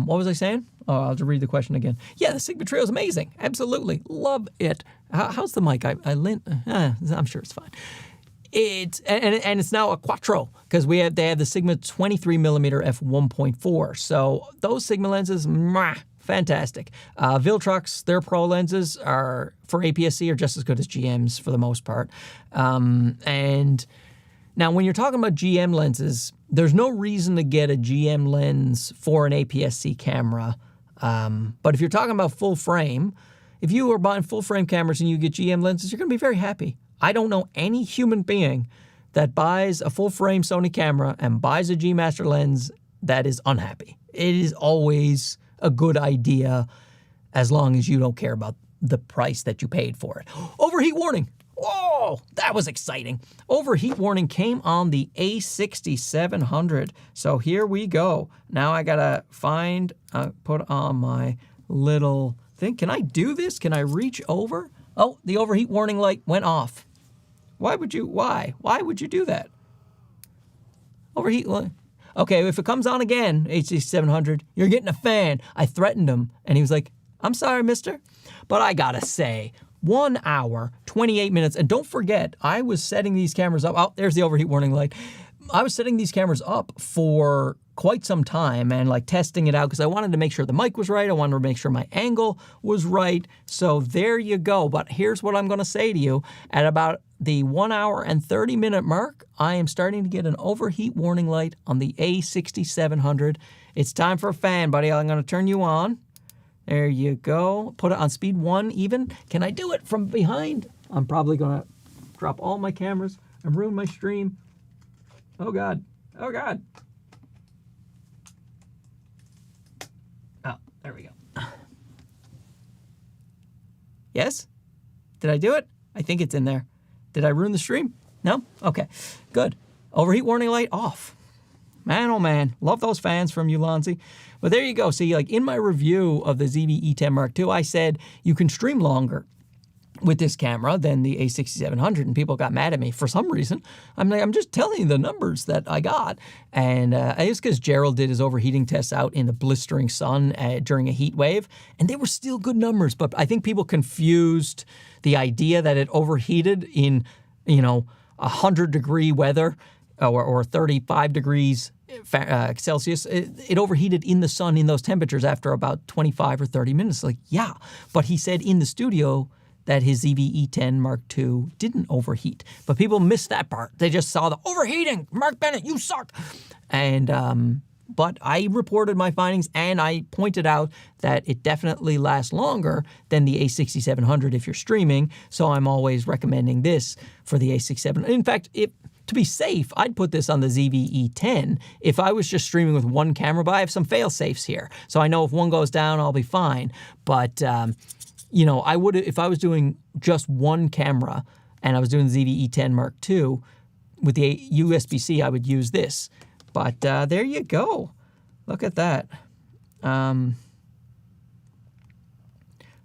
What was I saying? Oh, I'll just read the question again. Yeah, the Sigma Trio is amazing. Absolutely love it. How's the mic? I'm sure it's fine. It's now a Quattro, because they have the Sigma 23mm f1.4. So those Sigma lenses, fantastic. Viltrox, their Pro lenses are for APS-C are just as good as GM's for the most part. And now when you're talking about GM lenses, there's no reason to get a GM lens for an APS-C camera. But if you're talking about full frame, if you are buying full frame cameras and you get GM lenses, you're going to be very happy. I don't know any human being that buys a full-frame Sony camera and buys a G Master lens that is unhappy. It is always a good idea as long as you don't care about the price that you paid for it. Overheat warning. Whoa, that was exciting. Overheat warning came on the A6700. So here we go. Now I got to put on my little thing. Can I do this? Can I reach over? Oh, the overheat warning light went off. Why would you do that? Overheat light. Okay, if it comes on again, A6700, you're getting a fan. I threatened him, and he was like, I'm sorry, mister. But I gotta say, 1 hour, 28 minutes, and don't forget, I was setting these cameras up. Oh, there's the overheat warning light. I was setting these cameras up for quite some time and testing it out because I wanted to make sure the mic was right. I wanted to make sure my angle was right. So there you go. But here's what I'm going to say to you. At about the 1 hour and 30-minute mark, I am starting to get an overheat warning light on the A6700. It's time for a fan, buddy. I'm going to turn you on. There you go. Put it on speed 1 even. Can I do it from behind? I'm probably going to drop all my cameras and ruin my stream. Oh, God. Oh, God. Oh, there we go. Yes? Did I do it? I think it's in there. Did I ruin the stream? No? Okay, good. Overheat warning light off. Man, oh man, love those fans from Ulanzi. But there you go. See, like in my review of the ZV-E10 Mark II, I said you can stream longer with this camera than the A6700, and people got mad at me for some reason. I'm like, I'm just telling you the numbers that I got. And it's because Gerald did his overheating tests out in the blistering sun during a heat wave, and they were still good numbers. But I think people confused the idea that it overheated in, 100-degree weather or 35 degrees Celsius. It overheated in the sun in those temperatures after about 25 or 30 minutes. Like, yeah, but he said in the studio that his ZV-E10 Mark II didn't overheat. But people missed that part. They just saw the overheating. Mark Bennett, you suck. And but I reported my findings, and I pointed out that it definitely lasts longer than the A6700 if you're streaming. So I'm always recommending this for the A6700. In fact, to be safe, I'd put this on the ZV-E10 if I was just streaming with one camera, but I have some fail-safes here. So I know if one goes down, I'll be fine. But I would, if I was doing just one camera and I was doing the ZV-E10 Mark II with the USB-C, I would use this. But there you go. Look at that.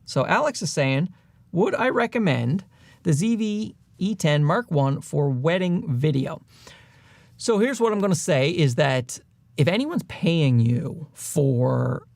So Alex is saying, would I recommend the ZV-E10 Mark I for wedding video? So here's what I'm going to say is that if anyone's paying you for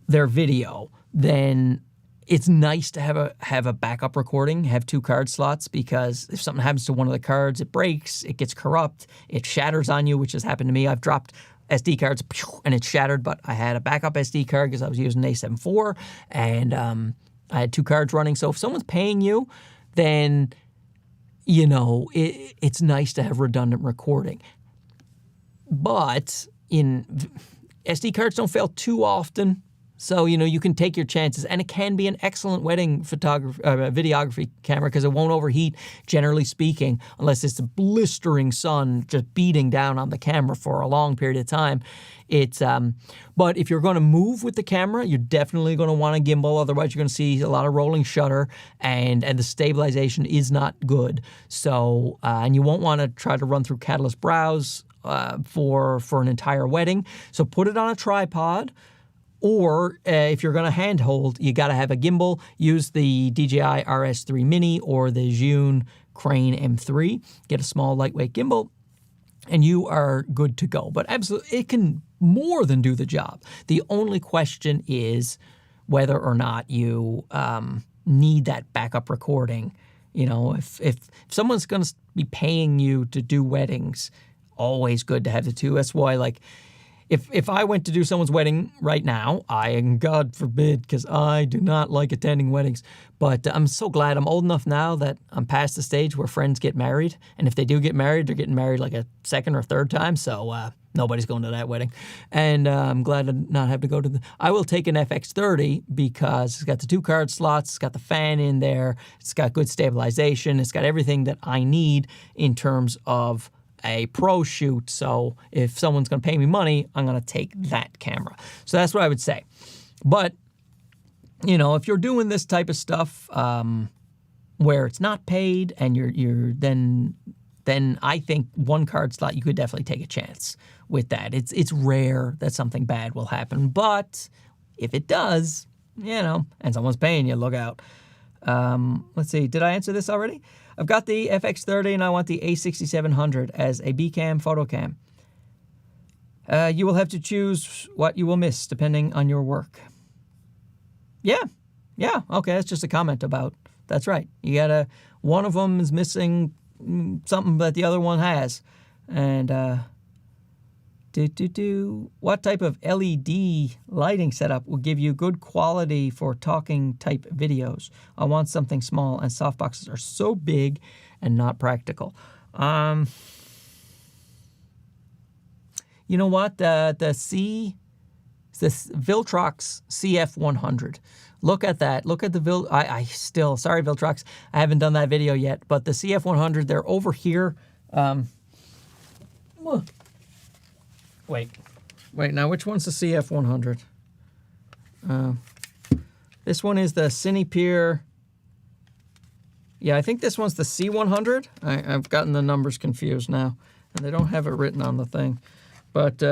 their video, then it's nice to have a backup recording, have 2 card slots, because if something happens to one of the cards, it breaks, it gets corrupt, it shatters on you, which has happened to me. I've dropped SD cards and it's shattered, but I had a backup SD card because I was using an A7 IV, and I had 2 cards running. So if someone's paying you, then, it's nice to have redundant recording. But SD cards don't fail too often. So, you can take your chances, and it can be an excellent wedding videography camera because it won't overheat, generally speaking, unless it's a blistering sun just beating down on the camera for a long period of time. But if you're going to move with the camera, you're definitely going to want a gimbal. Otherwise, you're going to see a lot of rolling shutter, and the stabilization is not good. So, and you won't want to try to run through Catalyst Browse for an entire wedding. So put it on a tripod. Or if you're going to handhold, you got to have a gimbal. Use the DJI RS3 Mini or the Zhiyun Crane M3. Get a small, lightweight gimbal, and you are good to go. But absolutely, it can more than do the job. The only question is whether or not you need that backup recording. If someone's going to be paying you to do weddings, always good to have the 2. That's why, If I went to do someone's wedding right now, God forbid, because I do not like attending weddings, but I'm so glad I'm old enough now that I'm past the stage where friends get married. And if they do get married, they're getting married like a second or third time. So nobody's going to that wedding. And I'm glad to not have to go to I will take an FX30 because it's got the 2 card slots, it's got the fan in there, it's got good stabilization, it's got everything that I need in terms of a pro shoot. So if someone's going to pay me money, I'm going to take that camera. So that's what I would say. But, if you're doing this type of stuff where it's not paid and you're then I think 1 card slot, you could definitely take a chance with that. It's rare that something bad will happen, but if it does, and someone's paying you, look out. Let's see, did I answer this already? I've got the FX30 and I want the A6700 as a B-cam photo cam. You will have to choose what you will miss depending on your work. Yeah, okay, that's just a comment about, that's right. One of them is missing something that the other one has. And what type of LED lighting setup will give you good quality for talking type videos? I want something small, and softboxes are so big and not practical. You know what? The Viltrox CF100. Look at that. Look at the sorry Viltrox, I haven't done that video yet, but the CF100, they're over here. Wait, now which one's the CF100? This one is the Cinepeer. Yeah, I think this one's the C100. I've gotten the numbers confused now. and they don't have it written on the thing. But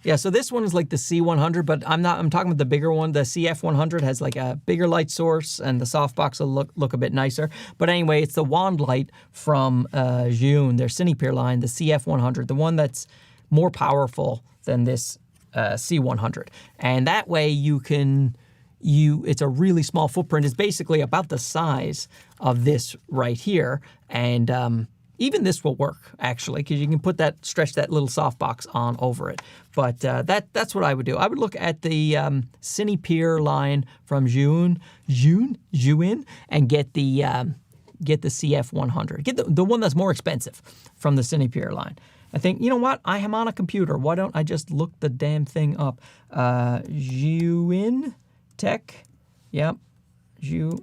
yeah, so this one is like the C100, but I'm talking about the bigger one. The CF100 has like a bigger light source, and the softbox will look a bit nicer. But anyway, it's the wand light from Zhiyun, their Cinepeer line, the CF100, the one that's more powerful than this C100. And that way it's a really small footprint. It's basically about the size of this right here. And even this will work, actually, because you can stretch that little softbox on over it. But that's what I would do. I would look at the Cinepeer line from Zhiyun, and get the CF100. Get the one that's more expensive from the Cinepeer line. I think, you know what? I am on a computer. Why don't I just look the damn thing up? Zhiyun Tech. Yep. Zhiyun.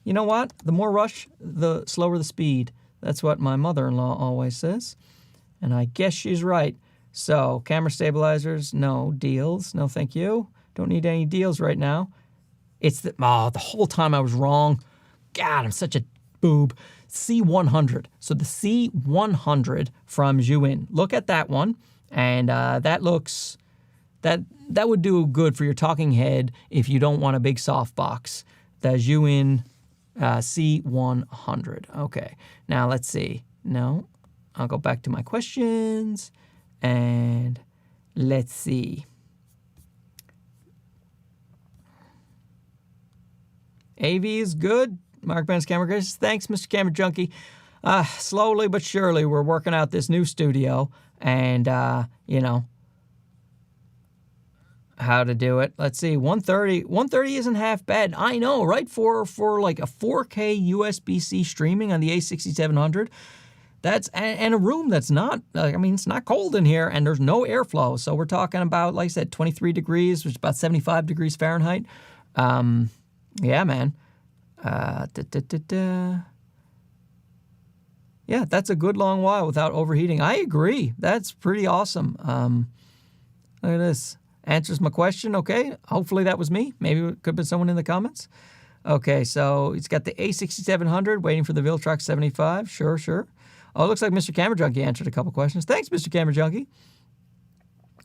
You know what? The more rush, the slower the speed. That's what my mother-in-law always says. And I guess she's right. So, camera stabilizers, no. Deals, no thank you. Don't need any deals right now. It's the whole time I was wrong. God, I'm such a boob. C100. So the C100 from Zhiyun. Look at that one. And that looks... That would do good for your talking head if you don't want a big softbox. The Zhiyun C100. Okay, now let's see. No, I'll go back to my questions and let's see. AV is good. Mark Ben's Camera Gracious. Thanks, Mr. Camera Junkie. Slowly but surely, we're working out this new studio and, you know, how to do it. Let's see, 130 isn't half bad. I know, right? For like a 4K USB-C streaming on the A6700, and a room that's not, I mean, it's not cold in here, and there's no airflow. So we're talking about, like I said, 23 degrees, which is about 75 degrees Fahrenheit. Yeah, man. Yeah, that's a good long while without overheating. I agree. That's pretty awesome. Look at this. Answers my question. Okay, hopefully that was me. Maybe it could have been someone in the comments. Okay, so it's got the A6700 waiting for the Viltrox 75. Sure. Oh, it looks like Mr. Camera Junkie answered a couple questions. Thanks, Mr. Camera Junkie.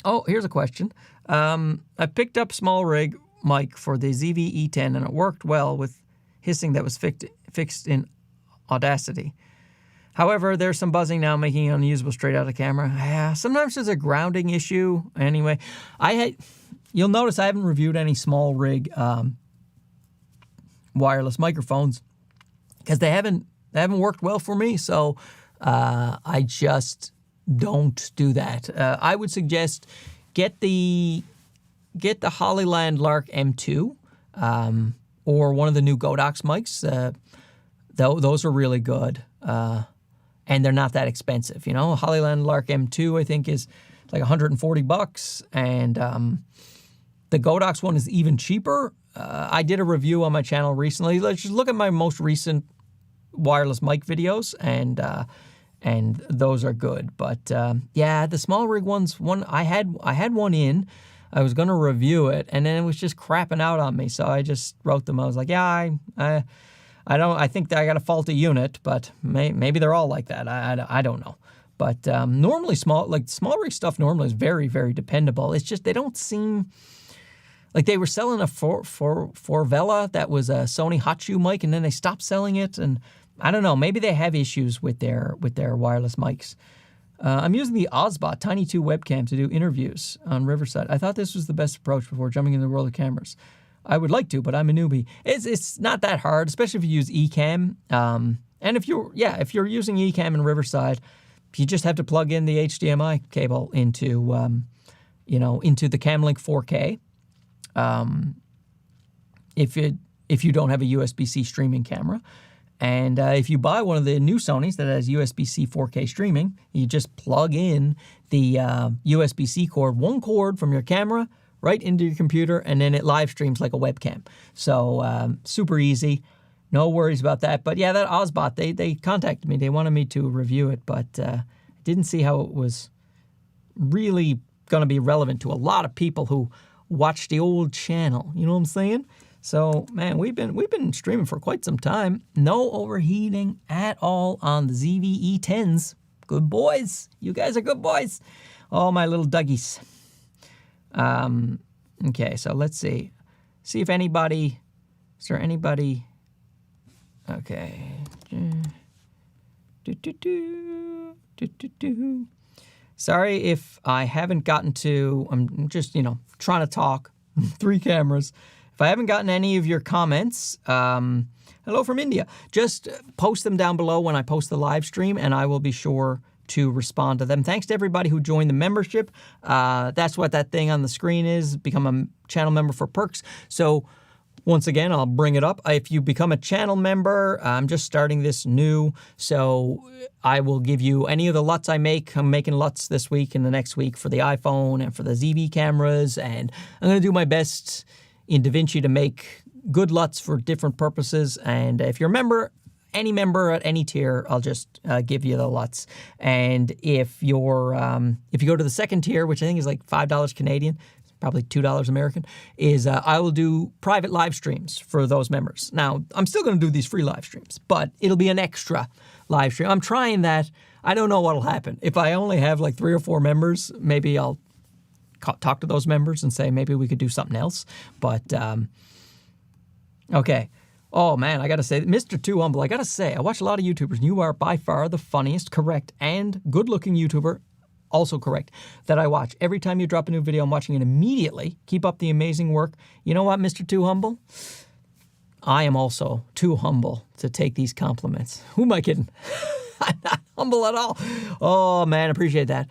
Oh, here's a question. I picked up small rig mic for the ZV-E10, and it worked well with hissing that was fixed in Audacity. However, there's some buzzing now, making it unusable straight out of camera. Yeah, sometimes there's a grounding issue. Anyway, you'll notice I haven't reviewed any small rig wireless microphones because they haven't worked well for me. So I just don't do that. I would suggest get the Hollyland Lark M2 or one of the new Godox mics. Those are really good. And they're not that expensive, you know. Hollyland Lark M2, I think, is like $140, and the Godox one is even cheaper. I did a review on my channel recently. Let's just look at my most recent wireless mic videos, and those are good. But yeah, the small rig ones, I had one in. I was going to review it, and then it was just crapping out on me, so I just wrote them. I was like, yeah, I think that I got a faulty unit, but maybe they're all like that. I don't know. But normally small rig stuff normally is very, very dependable. It's just they don't seem like they were selling a Forvella that was a Sony hot shoe mic, and then they stopped selling it. And I don't know. Maybe they have issues with their wireless mics. I'm using the Ozbot Tiny 2 webcam to do interviews on Riverside. I thought this was the best approach before jumping into the world of cameras. I would like to, but I'm a newbie. It's not that hard, especially if you use Ecamm. And if you're using Ecamm in Riverside, you just have to plug in the HDMI cable into the Camlink 4K. If you don't have a USB-C streaming camera, and if you buy one of the new Sonys that has USB-C 4K streaming, you just plug in the USB-C cord, one cord from your camera right into your computer, and then it live streams like a webcam. So super easy. No worries about that. But yeah, that Ozbot, they contacted me. They wanted me to review it, but didn't see how it was really going to be relevant to a lot of people who watch the old channel. You know what I'm saying? So, man, we've been streaming for quite some time. No overheating at all on the ZV-E10s. Good boys. You guys are good boys. Oh, my little Dougies. Okay, so let's see. See if anybody... Is there anybody... Okay. Sorry if I haven't gotten to... I'm just, trying to talk. 3 cameras. If I haven't gotten any of your comments, hello from India. Just post them down below when I post the live stream, and I will be sure to respond to them. Thanks to everybody who joined the membership. That's what that thing on the screen is. Become a channel member for perks. So once again, I'll bring it up. If you become a channel member, I'm just starting this new, so I will give you any of the LUTs I make. I'm making LUTs this week and the next week for the iPhone and for the ZV cameras, and I'm going to do my best in DaVinci to make good LUTs for different purposes. And if you're a member, any member at any tier, I'll just give you the LUTs. And if you're if you go to the second tier, which I think is like $5 Canadian, probably $2 American, is I will do private live streams for those members. Now, I'm still going to do these free live streams, but it'll be an extra live stream. I'm trying that. I don't know what'll happen. If I only have like 3 or 4 members, maybe I'll talk to those members and say maybe we could do something else. But, okay. Oh, man, I got to say, Mr. Too Humble, I got to say, I watch a lot of YouTubers, and you are by far the funniest, correct, and good-looking YouTuber, also correct, that I watch. Every time you drop a new video, I'm watching it immediately. Keep up the amazing work. You know what, Mr. Too Humble? I am also too humble to take these compliments. Who am I kidding? I'm not humble at all. Oh, man, appreciate that.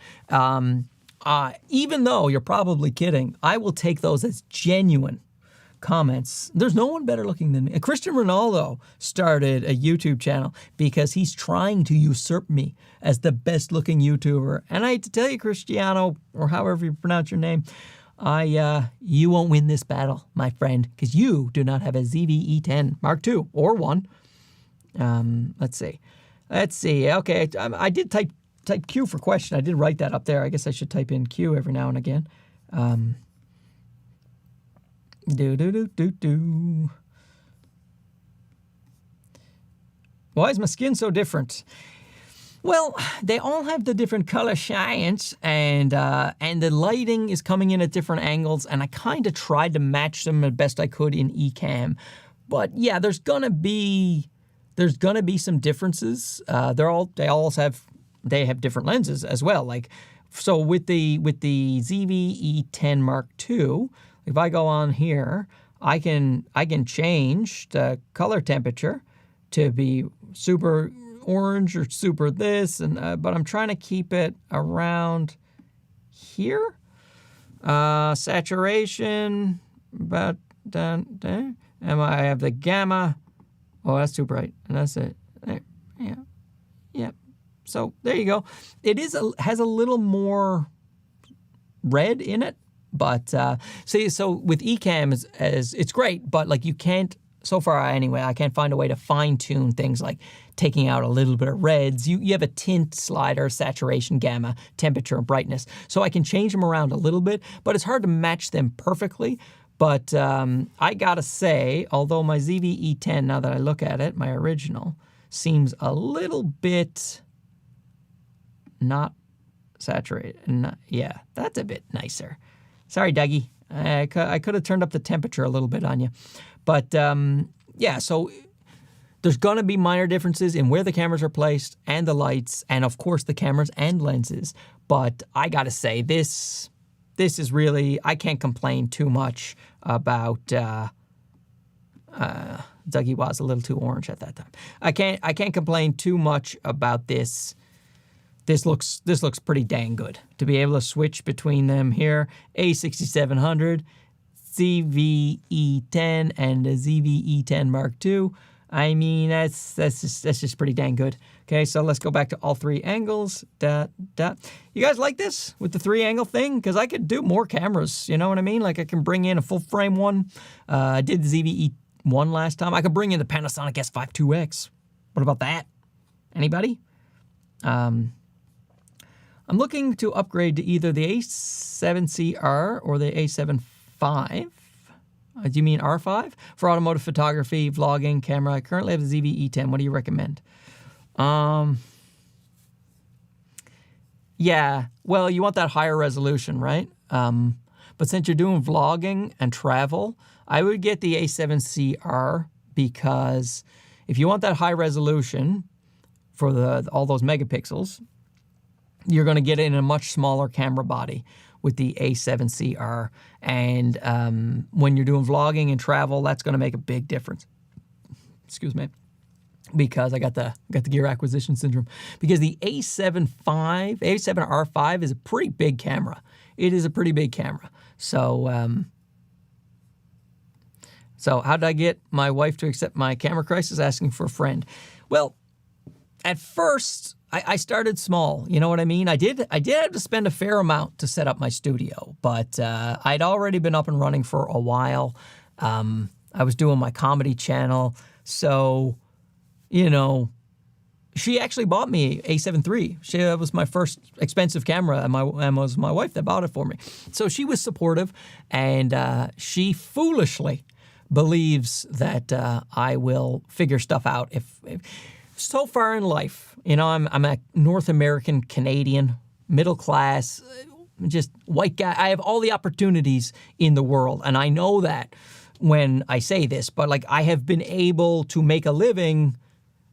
Even though you're probably kidding, I will take those as genuine comments. There's no one better looking than me. Cristiano Ronaldo started a YouTube channel because he's trying to usurp me as the best looking YouTuber. And I hate to tell you, Cristiano, or however you pronounce your name, you won't win this battle, my friend, because you do not have a ZV-E10 Mark II or 1. Let's see. Okay, I did type Q for question. I did write that up there. I guess I should type in Q every now and again. Why is my skin so different? Well, they all have the different color shines, and the lighting is coming in at different angles, and I kind of tried to match them as best I could in Ecamm. But yeah, there's gonna be some differences. They have different lenses as well. Like, so with the ZV-E10 Mark II, if I go on here, I can change the color temperature to be super orange or super this, and but I'm trying to keep it around here. Saturation about down there. And I have the gamma. Oh, that's too bright, and that's it. There, yeah. So there you go. It has a little more red in it, but see, so with Ecamm as it's great, but like you can't. So far, anyway, I can't find a way to fine-tune things like taking out a little bit of reds. You have a tint slider, saturation, gamma, temperature, and brightness. So I can change them around a little bit, but it's hard to match them perfectly. But I gotta say, although my ZV-E10, now that I look at it, my original, seems a little bit not saturated. Yeah, that's a bit nicer. Sorry, Dougie. I could have turned up the temperature a little bit on you. But, yeah, so there's going to be minor differences in where the cameras are placed and the lights and, of course, the cameras and lenses. But I got to say, this is really, I can't complain too much about, Dougie was a little too orange at that time. I can't complain too much about this. This looks pretty dang good. To be able to switch between them here, A6700, ZV-E10 and the ZV-E10 Mark II. I mean, that's just pretty dang good. Okay, so let's go back to all 3 angles. You guys like this with the 3-angle thing? Because I could do more cameras, you know what I mean? Like I can bring in a full frame one. I did the ZV-E1 last time. I could bring in the Panasonic S5 IIX. What about that? Anybody? I'm looking to upgrade to either the A7CR or the A7V. Do you mean R5? For automotive photography, vlogging, camera. I currently have the ZV-E10. What do you recommend? Yeah, well, you want that higher resolution, right? But since you're doing vlogging and travel, I would get the A7CR, because if you want that high resolution for all those megapixels, you're going to get it in a much smaller camera body with the A7CR. And when you're doing vlogging and travel, that's going to make a big difference. Excuse me. Because I got the gear acquisition syndrome. Because the A7R5 is a pretty big camera. It is a pretty big camera. So how did I get my wife to accept my camera crisis? Asking for a friend. Well, at first I started small. You know what I mean? I did have to spend a fair amount to set up my studio, but I'd already been up and running for a while. I was doing my comedy channel, so. You know, she actually bought me A7 III. That was my first expensive camera, and it was my wife that bought it for me. So she was supportive, and she foolishly believes that I will figure stuff out. If so far in life, you know, I'm a North American Canadian, middle class, just white guy. I have all the opportunities in the world, and I know that when I say this, but like I have been able to make a living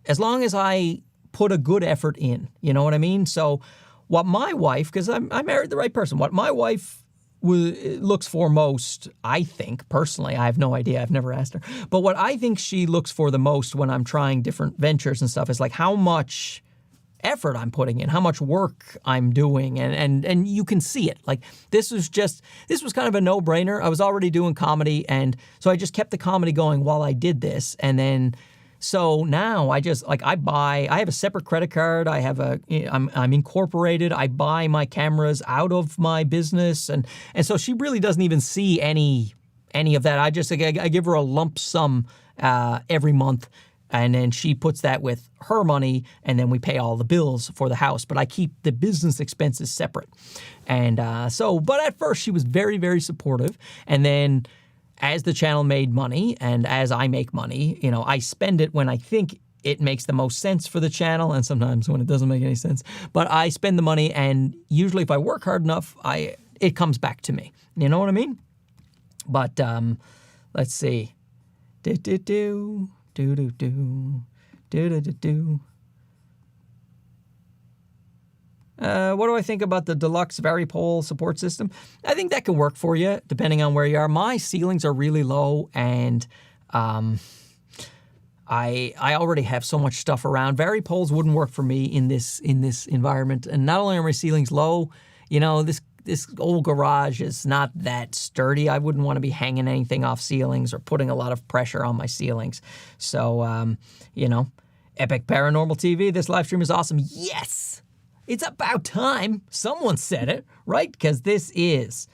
as long as I put a good effort in, you know what I mean? So what my wife, because I married the right person, what my wife looks for most, I think, personally, I have no idea, I've never asked her, but what I think she looks for the most when I'm trying different ventures and stuff is like how much effort I'm putting in, how much work I'm doing, and you can see it. Like this was kind of a no-brainer. I was already doing comedy, and so I just kept the comedy going while I did this, and then so now I just like I have a separate credit card. I'm incorporated. I buy my cameras out of my business, and so she really doesn't even see any of that. I give her a lump sum every month, and then she puts that with her money, and then we pay all the bills for the house. But I keep the business expenses separate, and but at first she was very, very supportive, and then. As the channel made money and as I make money, you know, I spend it when I think it makes the most sense for the channel and sometimes when it doesn't make any sense. But I spend the money, and usually if I work hard enough, it comes back to me. You know what I mean? But let's see. What do I think about the deluxe Varipole support system? I think that can work for you depending on where you are. My ceilings are really low, and I already have so much stuff around. Varipoles wouldn't work for me in this environment. And not only are my ceilings low, you know, this old garage is not that sturdy. I wouldn't want to be hanging anything off ceilings or putting a lot of pressure on my ceilings. So, you know, Epic Paranormal TV, this live stream is awesome. Yes! It's about time someone said it, right? Because this is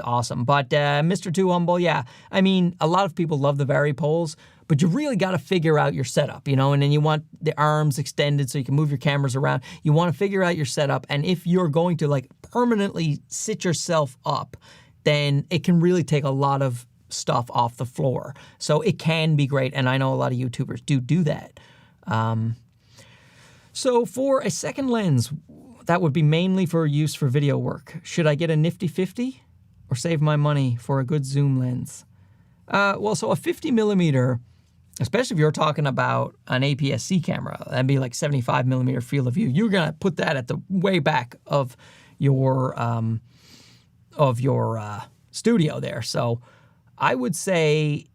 awesome. But Mr. Too Humble, yeah. I mean, a lot of people love the Varipoles, but you really got to figure out your setup, you know? And then you want the arms extended so you can move your cameras around. You want to figure out your setup. And if you're going to like permanently sit yourself up, then it can really take a lot of stuff off the floor. So it can be great. And I know a lot of YouTubers do that. So for a second lens, that would be mainly for use for video work. Should I get a nifty 50 or save my money for a good zoom lens? Well, so a 50 millimeter, especially if you're talking about an APS-C camera, that'd be like 75 millimeter field of view. You're gonna put that at the way back of your studio there. So I would say,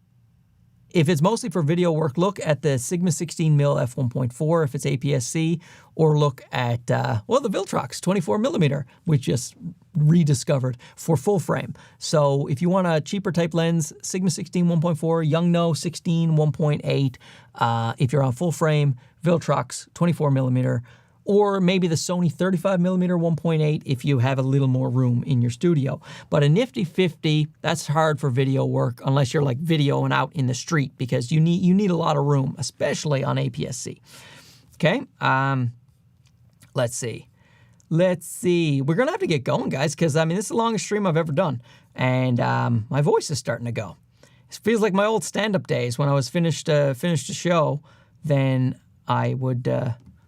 if it's mostly for video work, look at the Sigma 16mm f1.4 if it's APS-C, or look at, the Viltrox 24mm, which just rediscovered for full frame. So if you want a cheaper type lens, Sigma 16 1.4, Yongnuo 16 1.8. If you're on full frame, Viltrox 24mm, or maybe the Sony 35mm 1.8 if you have a little more room in your studio. But a nifty 50, that's hard for video work unless you're like videoing out in the street, because you need a lot of room, especially on APS-C. Okay, let's see. We're gonna have to get going, guys, because I mean this is the longest stream I've ever done, and my voice is starting to go. It feels like my old stand-up days when I was finished a show, then I would,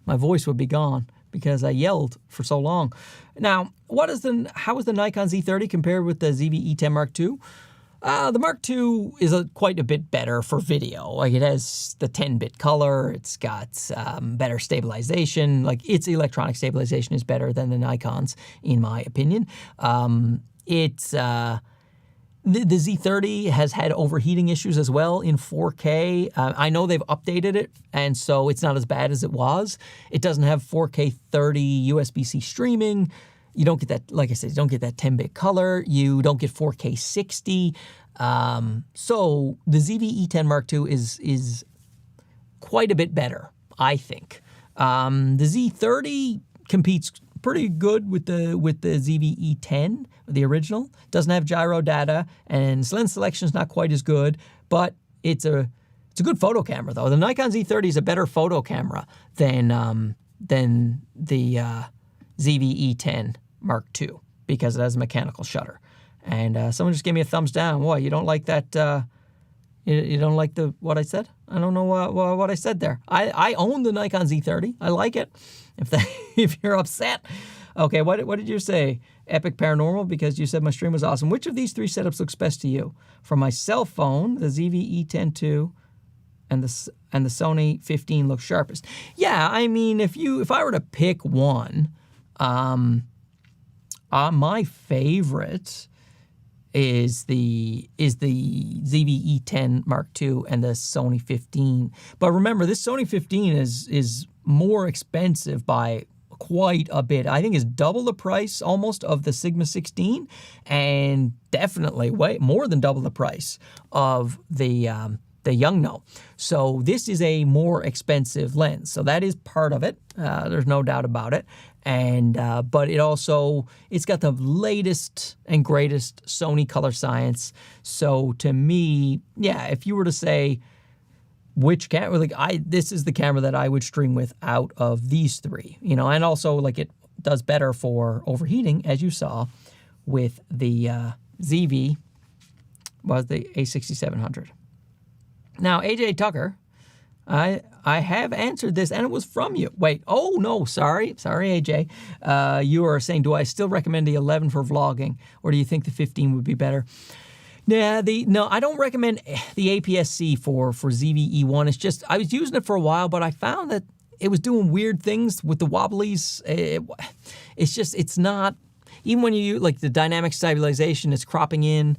my voice would be gone because I yelled for so long. Now, how is the Nikon Z30 compared with the ZV-E10 Mark II? The Mark II is quite a bit better for video. Like, it has the 10-bit color. It's got better stabilization. Like, its electronic stabilization is better than the Nikon's, in my opinion. The Z30 has had overheating issues as well in 4K. I know they've updated it, and so it's not as bad as it was. It doesn't have 4K 30 USB-C streaming. You don't get that, like I said, you don't get that 10-bit color. You don't get 4K 60. So the ZV-E10 Mark II is quite a bit better, I think. The Z30 competes pretty good with the ZV-E10, the original. Doesn't have gyro data, and lens selection is not quite as good, but it's a good photo camera though. The Nikon Z30 is a better photo camera than the ZV-E10 Mark II because it has a mechanical shutter. And someone just gave me a thumbs down. What, you don't like that? You don't like what I said? I don't know what I said there. I own the Nikon Z30. I like it. If you're upset. Okay, what did you say? Epic Paranormal, because you said my stream was awesome. Which of these three setups looks best to you? For my cell phone, the ZV-E10 II and the Sony 15 look sharpest. Yeah, I mean, if I were to pick one, my favorite is the ZV-E10 Mark II and the Sony 15. But remember, this Sony 15 is more expensive by quite a bit. I think it's double the price almost of the Sigma 16, and definitely way more than double the price of the Yongnuo. So this is a more expensive lens. So that is part of it. There's no doubt about it. And but it's got the latest and greatest Sony color science. So to me, yeah, if you were to say which camera, this is the camera that I would stream with out of these three, and also it does better for overheating, as you saw with the ZV was the A6700. Now, AJ Tucker, I have answered this, and it was from you. Wait, oh, no, sorry, AJ. You are saying, do I still recommend the 11 for vlogging, or do you think the 15 would be better? Yeah, no, I don't recommend the APS-C for ZV-E1. It's just, I was using it for a while, but I found that it was doing weird things with the wobblies. It's not, even when you use, the dynamic stabilization, it's cropping in,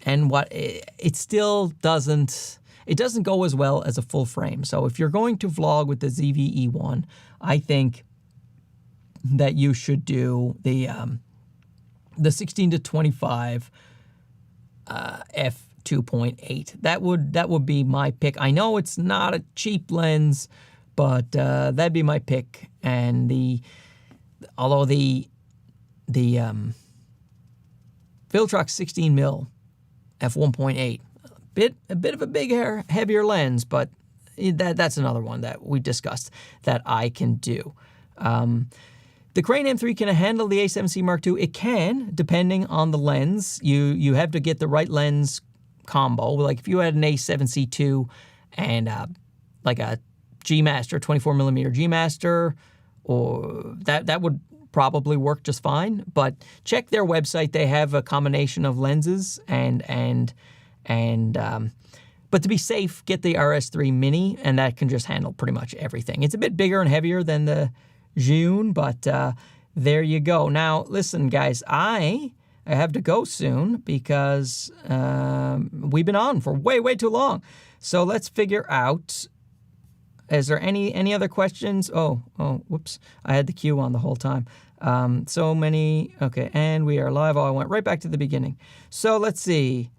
and it still doesn't... It doesn't go as well as a full frame. So if you're going to vlog with the ZV-E1, I think that you should do the 16-25 f2.8. That would be my pick. I know it's not a cheap lens, but that'd be my pick. And although the Filtrox 16mm f1.8. A bit of a big, heavier lens, but that's another one that we discussed that I can do. The Crane M3 can handle the A7C Mark II. It can, depending on the lens. You have to get the right lens combo. Like if you had an A7C II and a G Master, 24mm G Master, or that would probably work just fine. But check their website. They have a combination of lenses but to be safe, get the RS3 Mini, and that can just handle pretty much everything. It's a bit bigger and heavier than the Zhiyun, but there you go. Now, listen, guys, I have to go soon because we've been on for way too long. So let's figure out, is there any other questions? Oh, whoops. I had the queue on the whole time. So many. Okay, and we are live. Oh, I went right back to the beginning. So let's see.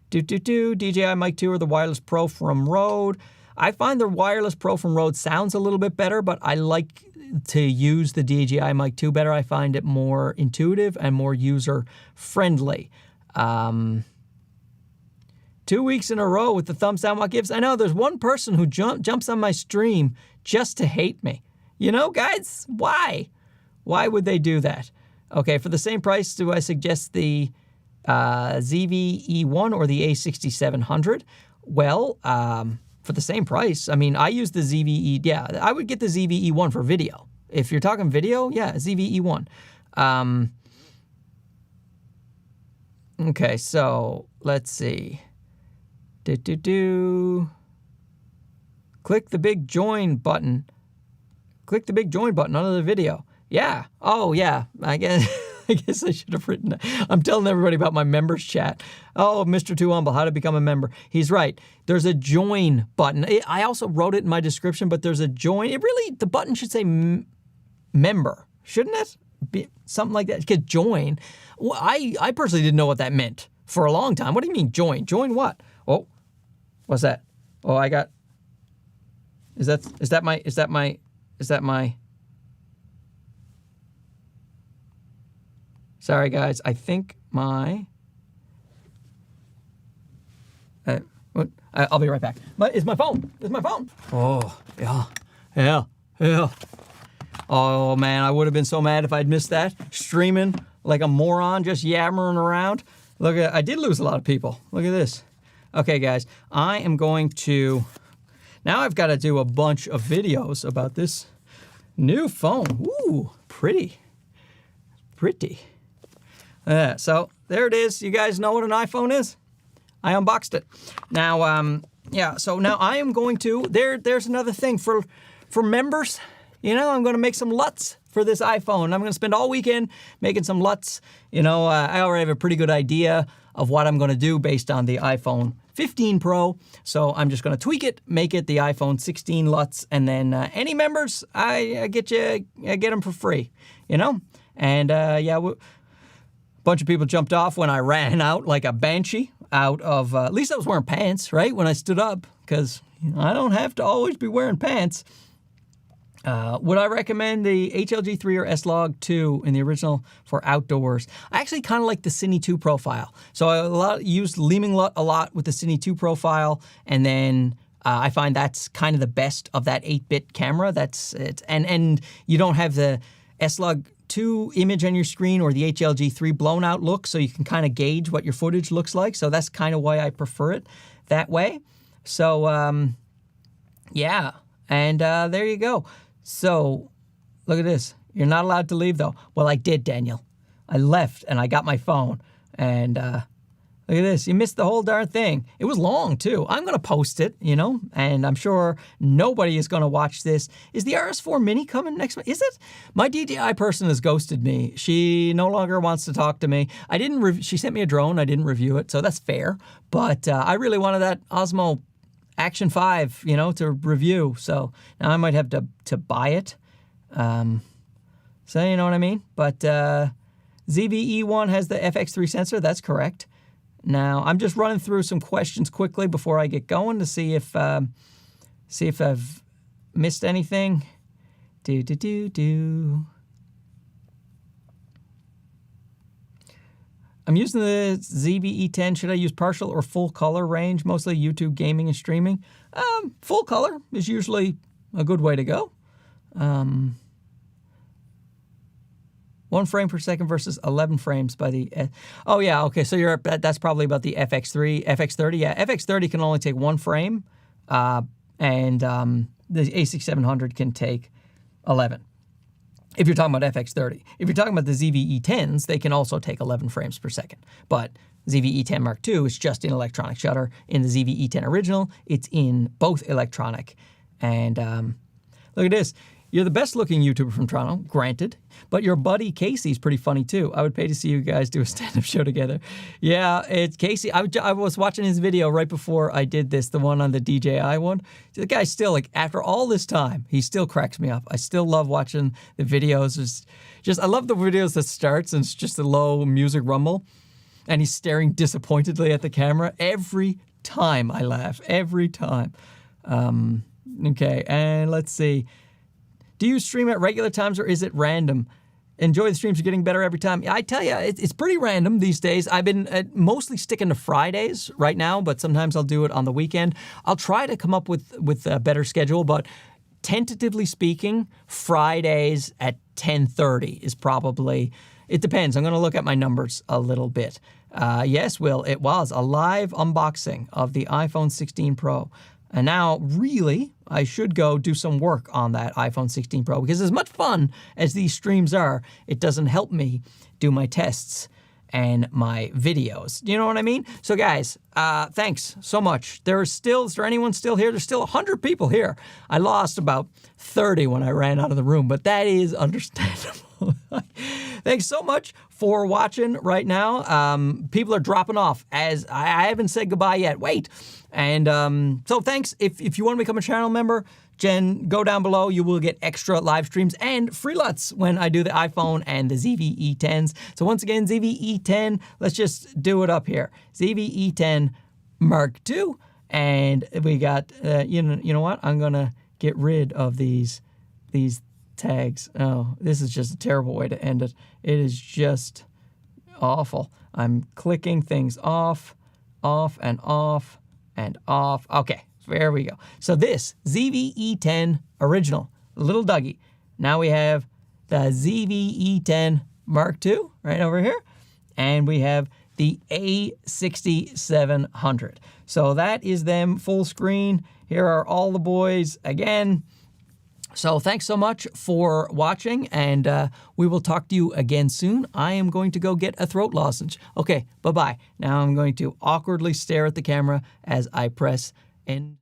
DJI Mic 2 or the Wireless Pro from Rode. I find the Wireless Pro from Rode sounds a little bit better, but I like to use the DJI Mic 2 better. I find it more intuitive and more user-friendly. 2 weeks in a row with the thumbs down. What gives? I know there's one person who jumps on my stream just to hate me. Guys, why? Why would they do that? Okay, for the same price, do I suggest the ZV-E10 or the A6700? Well, for the same price. I mean, I use the ZV-E. Yeah, I would get the ZV-E10 for video. If you're talking video, yeah, ZV-E10. Okay, so let's see. Click the big join button. Click the big join button under the video. Yeah. Oh, yeah. I guess I should have written that. I'm telling everybody about my members chat. Oh, Mr. Too Humble, how to become a member. He's right. There's a join button. I also wrote it in my description, but there's a join. The button should say member, shouldn't it? Be something like that. Because join, well, I personally didn't know what that meant for a long time. What do you mean join? Join what? Oh, what's that? Oh, I got. Is that my? Sorry guys, I think my. I'll be right back. It's my phone. It's my phone. Oh yeah. Oh man, I would have been so mad if I'd missed that. Streaming like a moron, just yammering around. Look I did lose a lot of people. Look at this. Okay, guys, I am going to. Now I've got to do a bunch of videos about this new phone. Ooh, pretty. So there it is. You guys know what an iPhone is? I unboxed it. Now, yeah. So now I am going to. There's another thing for members. You know, I'm going to make some LUTs for this iPhone. I'm going to spend all weekend making some LUTs. You know, I already have a pretty good idea of what I'm going to do based on the iPhone 15 Pro. So I'm just going to tweak it, make it the iPhone 16 LUTs, and then any members, I get them for free. You know, and yeah, a bunch of people jumped off when I ran out like a banshee out of. At least I was wearing pants, right, when I stood up, because I don't have to always be wearing pants. Would I recommend the HLG3 or S-Log 2 in the original for outdoors? I actually kind of like the Cine 2 profile. So I used Leeming LUT a lot with the Cine 2 profile, and then I find that's kind of the best of that 8-bit camera. That's it, and you don't have the S-Log 2 image on your screen or the HLG3 blown out look, so you can kind of gauge what your footage looks like. So that's kind of why I prefer it that way. So yeah, and there you go. So, look at this. You're not allowed to leave, though. Well, I did, Daniel. I left, and I got my phone. And look at this. You missed the whole darn thing. It was long, too. I'm going to post it, you know, and I'm sure nobody is going to watch this. Is the RS4 Mini coming next month? Is it? My DJI person has ghosted me. She no longer wants to talk to me. She sent me a drone. I didn't review it, so that's fair. But I really wanted that Osmo Action 5, you know, to review. So now I might have to buy it. So you know what I mean? But ZV-E10 has the FX3 sensor. That's correct. Now I'm just running through some questions quickly before I get going to see if I've missed anything. I'm using the ZV-E10. Should I use partial or full color range? Mostly YouTube gaming and streaming. Full color is usually a good way to go. 1 frame per second versus 11 frames by the. Oh yeah, okay. So that's probably about the FX30. Yeah, FX30 can only take 1 frame, and the A6700 can take 11. If you're talking about FX30. If you're talking about the ZV-E10s, they can also take 11 frames per second. But ZV-E10 Mark II is just in electronic shutter. In the ZV-E10 original, it's in both electronic. And look at this. You're the best looking YouTuber from Toronto, granted. But your buddy Casey's pretty funny too. I would pay to see you guys do a stand-up show together. Yeah, it's Casey. I was watching his video right before I did this, the one on the DJI one. The guy still, like, after all this time, he still cracks me up. I still love watching the videos. I love the videos that starts and it's just a low music rumble. And he's staring disappointedly at the camera. Every time I laugh. Every time. Okay, and let's see. Do you stream at regular times or is it random? Enjoy the streams, you're getting better every time. I tell you, it's pretty random these days. I've been mostly sticking to Fridays right now, but sometimes I'll do it on the weekend. I'll try to come up with a better schedule, but tentatively speaking, Fridays at 10:30 is probably, it depends. I'm going to look at my numbers a little bit. Yes, Will, it was a live unboxing of the iPhone 16 Pro. And now, really, I should go do some work on that iPhone 16 Pro, because as much fun as these streams are, it doesn't help me do my tests and my videos. You know what I mean? So guys, thanks so much. Is there anyone still here? There's still 100 people here. I lost about 30 when I ran out of the room, but that is understandable. Thanks so much for watching right now. People are dropping off as I haven't said goodbye yet. Wait. And so thanks. If you want to become a channel member, go down below. You will get extra live streams and free LUTs when I do the iPhone and the ZV-E10s. So once again, ZV-E10, let's just do it up here. ZV-E10 Mark II. And we got, you know what? I'm going to get rid of these tags. Oh, this is just a terrible way to end it. It is just awful. I'm clicking things off, and off, and off. Okay, there we go. So this ZV-E10 original, little Dougie. Now we have the ZV-E10 Mark II right over here, and we have the A6700. So that is them full screen. Here are all the boys again. So thanks so much for watching, and we will talk to you again soon. I am going to go get a throat lozenge. Okay, bye-bye. Now I'm going to awkwardly stare at the camera as I press end.